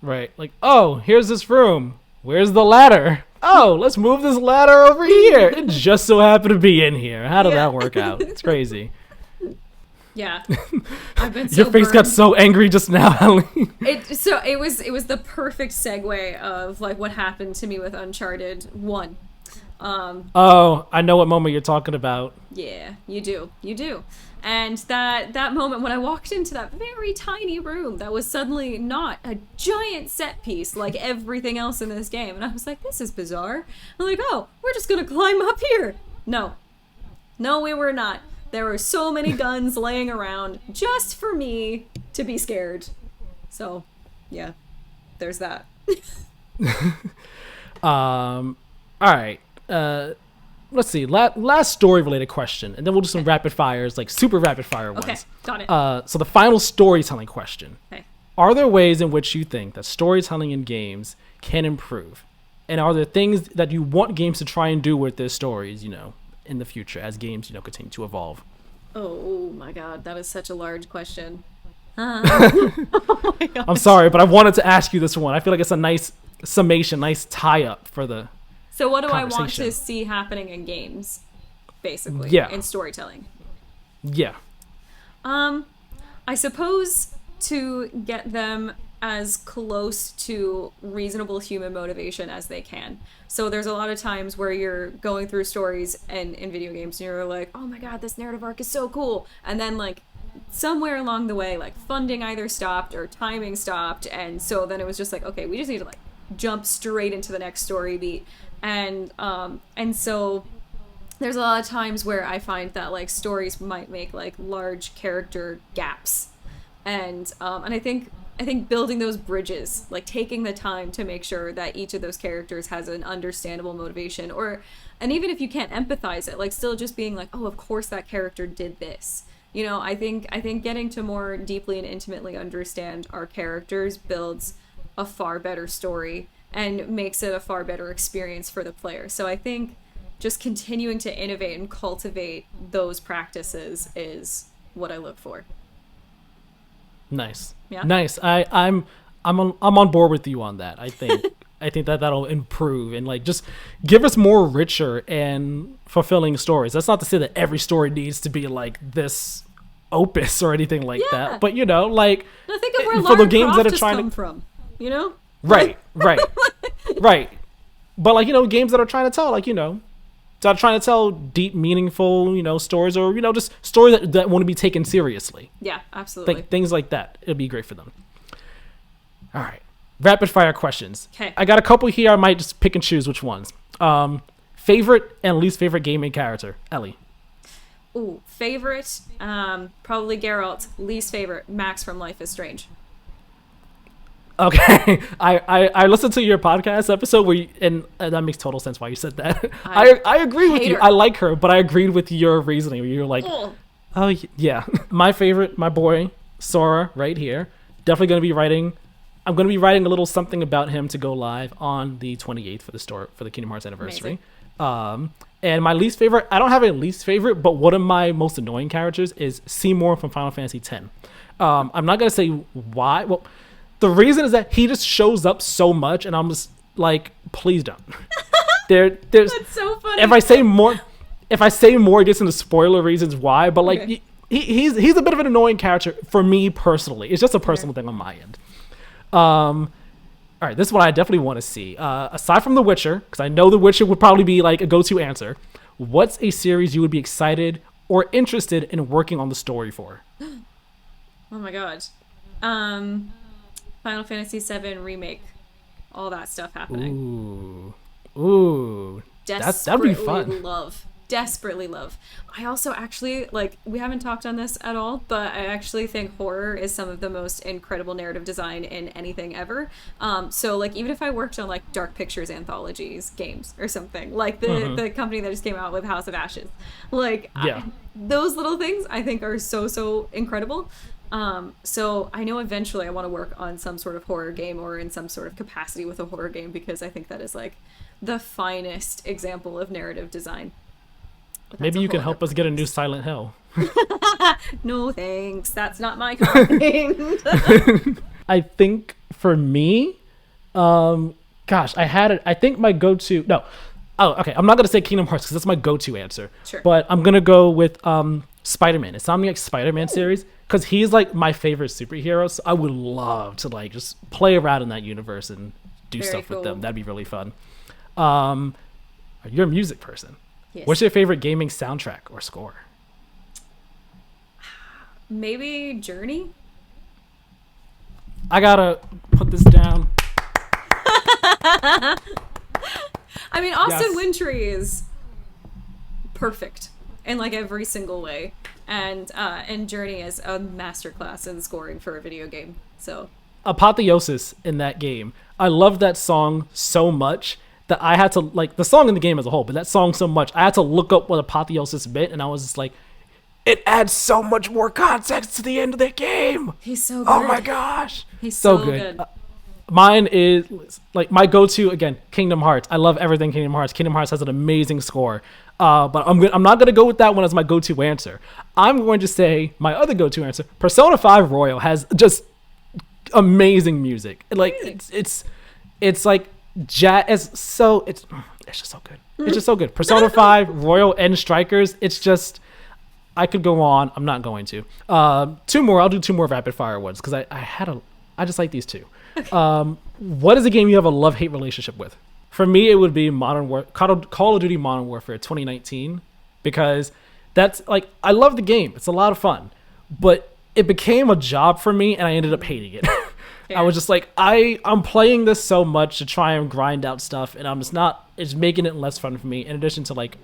Right. Like, oh, here's this room. Where's the ladder? Oh, let's move this ladder over here. It just so happened to be in here. How did that work out? It's crazy. Yeah. I've been so Your face got so angry just now, Ellie. It was the perfect segue of like what happened to me with Uncharted 1. Oh, I know what moment you're talking about. Yeah, you do. And that moment when I walked into that very tiny room that was suddenly not a giant set piece like everything else in this game. And I was like, this is bizarre. I'm like, oh, we're just gonna climb up here. No, we were not. There were so many guns laying around just for me to be scared. So, yeah, there's that. All right. Let's see. Last story-related question, and then we'll do some rapid fires, like super rapid fire ones. Okay, got it. So the final storytelling question. Okay. Are there ways in which you think that storytelling in games can improve? And are there things that you want games to try and do with their stories, in the future as games, continue to evolve? Oh my god, that is such a large question. Oh my gosh. I'm sorry, but I wanted to ask you this one. I feel like it's a nice summation, nice tie-up for the So what do I want to see happening in games, basically? Yeah. In storytelling? Yeah. I suppose to get them as close to reasonable human motivation as they can. So there's a lot of times where you're going through stories and in video games and you're like, oh my god, this narrative arc is so cool. And then like somewhere along the way, like funding either stopped or timing stopped. And so then it was just like, okay, we just need to like jump straight into the next story beat. And so there's a lot of times where I find that like stories might make like large character gaps. And I think building those bridges, like taking the time to make sure that each of those characters has an understandable motivation, and even if you can't empathize it, like still just being like, oh, of course that character did this. I think getting to more deeply and intimately understand our characters builds a far better story and makes it a far better experience for the player. So I think just continuing to innovate and cultivate those practices is what I look for. Nice. Yeah. Nice. I'm on board with you on that. I think that'll improve and like just give us more richer and fulfilling stories. That's not to say that every story needs to be like this opus or anything like that. But like now think of where for the games Croft that are has trying come to from, Right. Right. But like, games that are trying to tell that are trying to tell deep, meaningful, stories or, just stories that want to be taken seriously. Yeah, absolutely. Things like that. It'd be great for them. All right. Rapid fire questions. Okay. I got a couple here. I might just pick and choose which ones. Favorite and least favorite gaming character? Ellie. Ooh, favorite, probably Geralt. Least favorite, Max from Life is Strange. Okay, I listened to your podcast episode and that makes total sense why you said that. I agree with you. I like her, but I agreed with your reasoning. Where you're like, oh yeah, my favorite, my boy Sora, right here. Definitely gonna be writing. I'm gonna be writing a little something about him to go live on the 28th for the Kingdom Hearts anniversary. Amazing. And my least favorite, I don't have a least favorite, but one of my most annoying characters is Seymour from Final Fantasy X. I'm not gonna say why. Well. The reason is that he just shows up so much, and I'm just like, please don't. There's That's so funny. If I say more, it gets into spoiler reasons why. But like, okay. he's a bit of an annoying character for me personally. It's just a personal thing on my end. All right, this is what I definitely want to see. Aside from The Witcher, because I know The Witcher would probably be like a go-to answer. What's a series you would be excited or interested in working on the story for? Oh my god. Final Fantasy VII Remake. All that stuff happening. Ooh. That'd be fun. Love desperately love. I also actually, like, we haven't talked on this at all, but I actually think horror is some of the most incredible narrative design in anything ever. So, like, even if I worked on, like, Dark Pictures anthologies games or something, like the company that just came out with House of Ashes, like, those little things I think are so incredible. So I know eventually I want to work on some sort of horror game or in some sort of capacity with a horror game, because I think that is, like, the finest example of narrative design. Maybe you can help us get a new Silent Hill. No thanks, that's not my kind. I think for me, I think my go-to, no. Oh, okay. I'm not going to say Kingdom Hearts because that's my go-to answer. Sure. But I'm going to go with Spider-Man. Insomniac's Spider-Man series, because he's, like, my favorite superhero. So I would love to, like, just play around in that universe and do Very stuff cool. with them. That'd be really fun. You're a music person. Yes. What's your favorite gaming soundtrack or score? Maybe Journey? I gotta put this down. I mean, Austin Yes. Wintry is perfect in, like, every single way. And Journey is a masterclass in scoring for a video game. So Apotheosis in that game. I love that song so much that I had to, like, the song in the game as a whole, but that song so much, I had to look up what Apotheosis meant, and I was just like, it adds so much more context to the end of the game. he's so good. Oh my gosh. He's So so good. good. Mine is, like, my go-to, again, Kingdom Hearts. I love everything Kingdom Hearts. Kingdom Hearts has an amazing score. But I'm not going to go with that one as my go-to answer. I'm going to say my other go-to answer, Persona 5 Royal, has just amazing music. Like, it's like jazz. It's just so good. It's just so good. Persona 5 Royal and Strikers. It's just, I could go on. I'm not going to. Two more. I'll do two more rapid fire ones because I just like these two. What is a game you have a love-hate relationship with? For me, it would be Call of Duty Modern Warfare 2019, because that's, like, I love the game. It's a lot of fun, but it became a job for me, and I ended up hating it. I was just like, I'm playing this so much to try and grind out stuff, and it's making it less fun for me, in addition to, like,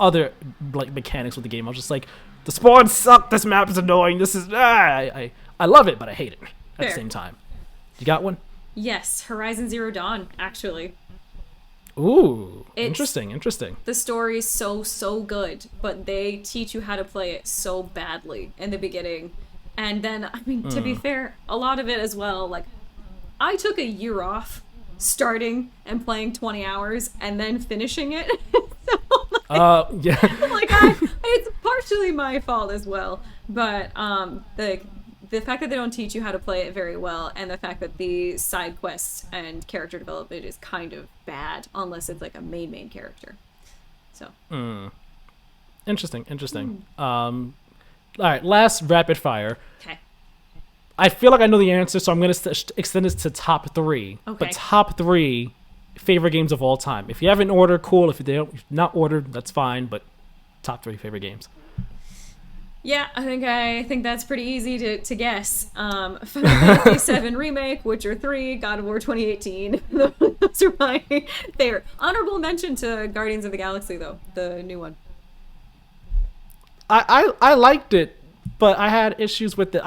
other, like, mechanics with the game. I was just like, the spawns suck, this map is annoying, this is, I love it, but I hate it at the same time. You got one? Yes, Horizon Zero Dawn, actually. Ooh, interesting. The story is so good, but they teach you how to play it so badly in the beginning. And then, I mean, to be fair, a lot of it as well, like, I took a year off starting and playing 20 hours and then finishing it. So, yeah. like, it's partially my fault as well. But the fact that they don't teach you how to play it very well, and the fact that the side quests and character development is kind of bad, unless it's, like, a main character. So. Interesting. All right, last rapid fire. Okay. I feel like I know the answer, so I'm going to extend this to top three. Okay. But top three favorite games of all time. If you have an order, cool. If you're not ordered, that's fine. But top three favorite games. Yeah, I think that's pretty easy to guess. Final Fantasy VII Remake, Witcher 3, God of War 2018. Those are my favorite. Honorable mention to Guardians of the Galaxy, though, the new one. I liked it, but I had issues with it.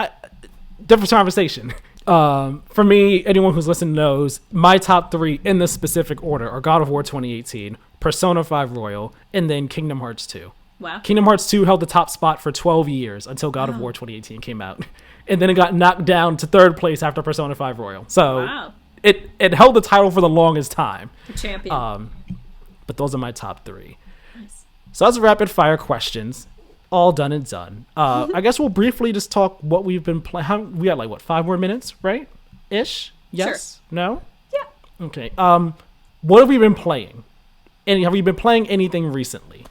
Different conversation. For me, anyone who's listened knows my top three in this specific order are God of War 2018, Persona 5 Royal, and then Kingdom Hearts 2. Wow. Kingdom Hearts 2 held the top spot for 12 years until God of War 2018 came out. And then it got knocked down to third place after Persona 5 Royal. So Wow. it held the title for the longest time. The champion. But those are my top three. Nice. So that's rapid fire questions. All done and done. I guess we'll briefly just talk what we've been playing. We got, like, what, 5 more minutes, right? Ish? Yes? Sure. No? Yeah. Okay. What have we been playing? Have we been playing anything recently?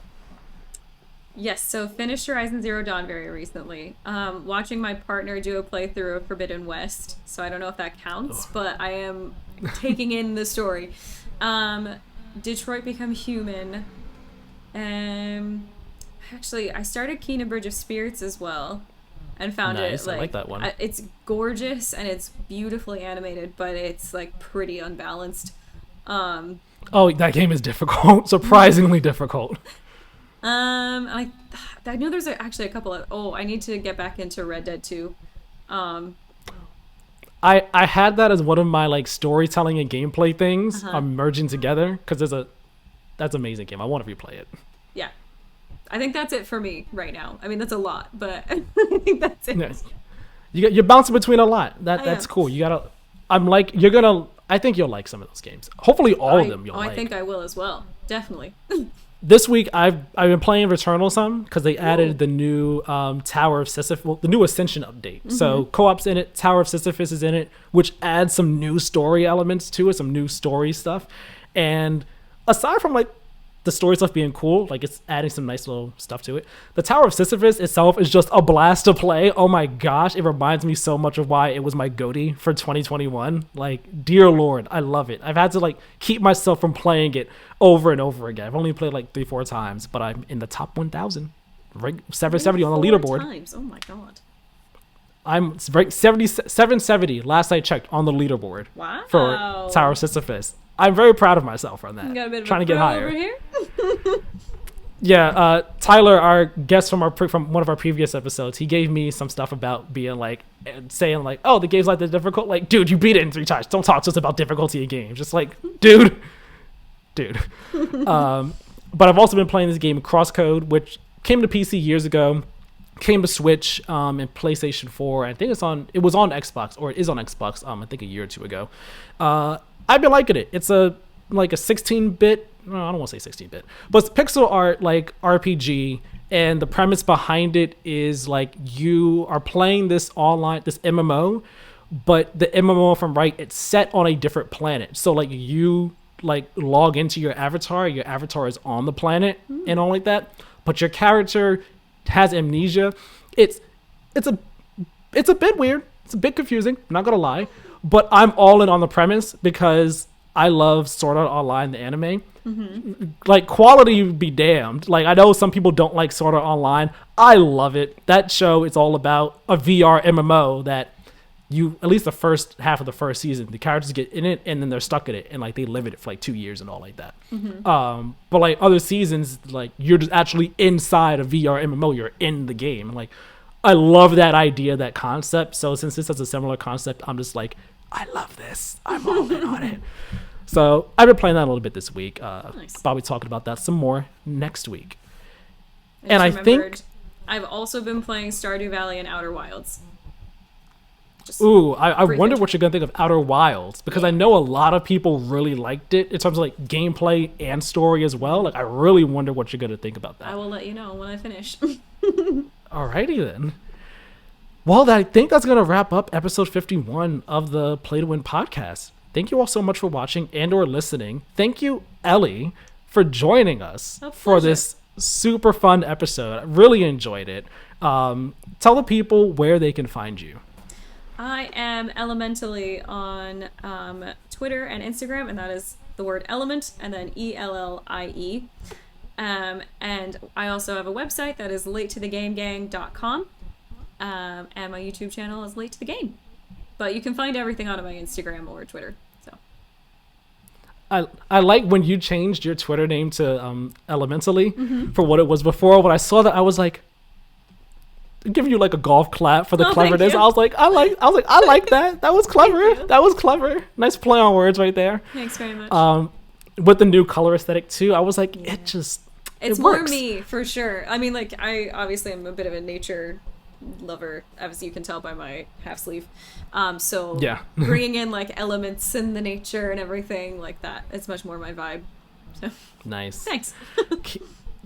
Yes, so finished Horizon Zero Dawn very recently. Watching my partner do a playthrough of Forbidden West, so I don't know if that counts, but I am taking in the story. Detroit Become Human. Actually, I started Kena Bridge of Spirits as well, and found Nice, it, like, I like that one. It's gorgeous and it's beautifully animated, but it's, like, pretty unbalanced. Oh, that game is difficult. Surprisingly difficult. I know there's actually a couple of. Oh, I need to get back into Red Dead 2. I had that as one of my like storytelling and gameplay things I'm merging together because that's an amazing game. I want to replay it. Yeah, I think that's it for me right now. I mean, that's a lot, but I think that's it. Yes. You're bouncing between a lot. That's cool. You gotta. I think you'll like some of those games. Hopefully, all of them you'll like. I think I will as well. Definitely. This week I've been playing Returnal some because they added the new Tower of Sisyphus, the new Ascension update. So co-op's in it, Tower of Sisyphus is in it, which adds some new story elements to it, some new story stuff. And aside from like the story stuff being cool, like it's adding some nice little stuff to it. The Tower of Sisyphus itself is just a blast to play. Oh my gosh, it reminds me so much of why it was my GOTY for 2021. Like, dear Lord, I love it. I've had to like keep myself from playing it over and over again. I've only played like 3-4 times, but I'm in the top 1,000, right? 770 on the leaderboard. Times. Oh my god. I'm right 770 last I checked on the leaderboard. Wow. For Tower of Sisyphus. I'm very proud of myself on that. You got a bit of trying a to get higher. over here? Yeah, Tyler, our guest from one of our previous episodes, he gave me some stuff about being like, saying like, oh, the game's like the difficult. Like, dude, you beat it in 3 times. Don't talk to us about difficulty in games. Just like, dude. But I've also been playing this game Crosscode, which came to PC years ago, came to Switch and PlayStation 4. I think it was on Xbox, or it is on Xbox. I think a year or two ago. I've been liking it. It's a 16-bit. No, I don't want to say 16-bit, but it's pixel art like RPG, and the premise behind it is like you are playing this MMO, but the MMO from it's set on a different planet. So like you like log into your avatar is on the planet and all like that, but your character has amnesia. It's a bit weird. It's a bit confusing. I'm not gonna lie, but I'm all in on the premise because I love Sword Art Online, the anime. Like, quality be damned. Like, I know some people don't like Sword Art Online. I love it. That show is all about a VR MMO that you, at least the first half of the first season, the characters get in it and then they're stuck in it and like they live in it for like 2 years and all like that. But like other seasons, like you're just actually inside a VR MMO. You're in the game. And like, I love that idea, that concept. So since this has a similar concept, I'm just like, I love this. I'm all in on it. So I've been playing that a little bit this week. Nice. Probably talking about that some more next week. I think I've also been playing Stardew Valley and Outer Wilds. I wonder what you're gonna think of Outer Wilds, because I know a lot of people really liked it in terms of like gameplay and story as well. Like, I really wonder what you're gonna think about that. I will let you know when I finish. Alrighty then. Well, I think that's gonna wrap up episode 51 of the Play to Win podcast. Thank you all so much for watching and or listening. Thank you, Ellie, for joining us for this super fun episode. I really enjoyed it. Tell the people where they can find you. I am Elementally on Twitter and Instagram, and that is the word element and then ELLIE. And I also have a website that is latetothegamegang.com. And my YouTube channel is Late to the Game. But you can find everything on my Instagram or Twitter. So I like when you changed your Twitter name to Elementally for what it was before. When I saw that, I was like, give you like a golf clap for the cleverness. I was like, I like that. That was clever. That was clever. Nice play on words right there. Thanks very much. With the new color aesthetic too, I was like, it's more works. Me for sure. I mean, like, I obviously am a bit of a nature lover, as you can tell by my half sleeve. So yeah. Bringing in like elements and the nature and everything like that, it's much more my vibe. So nice. Thanks.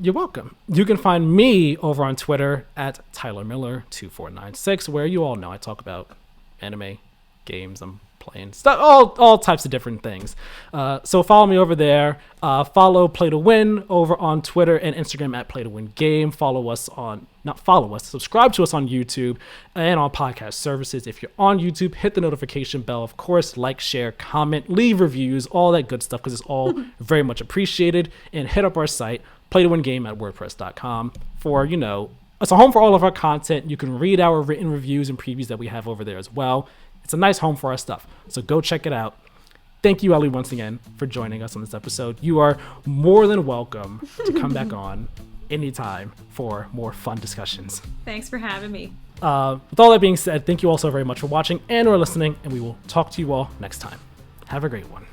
You're welcome. You can find me over on Twitter at TylerMiller2496, where you all know I talk about anime, games, I'm playing stuff, all types of different things. So follow me over there. Follow Play to Win over on Twitter and Instagram at Play to Win Game. Subscribe to us on YouTube and on podcast services. If you're on YouTube, hit the notification bell. Of course, like, share, comment, leave reviews, all that good stuff, because it's all very much appreciated. And hit up our site, playtowingame at wordpress.com for, it's a home for all of our content. You can read our written reviews and previews that we have over there as well. It's a nice home for our stuff. So go check it out. Thank you, Ellie, once again for joining us on this episode. You are more than welcome to come back on anytime for more fun discussions. Thanks for having me. With all that being said, thank you all so very much for watching and or listening, and we will talk to you all next time. Have a great one.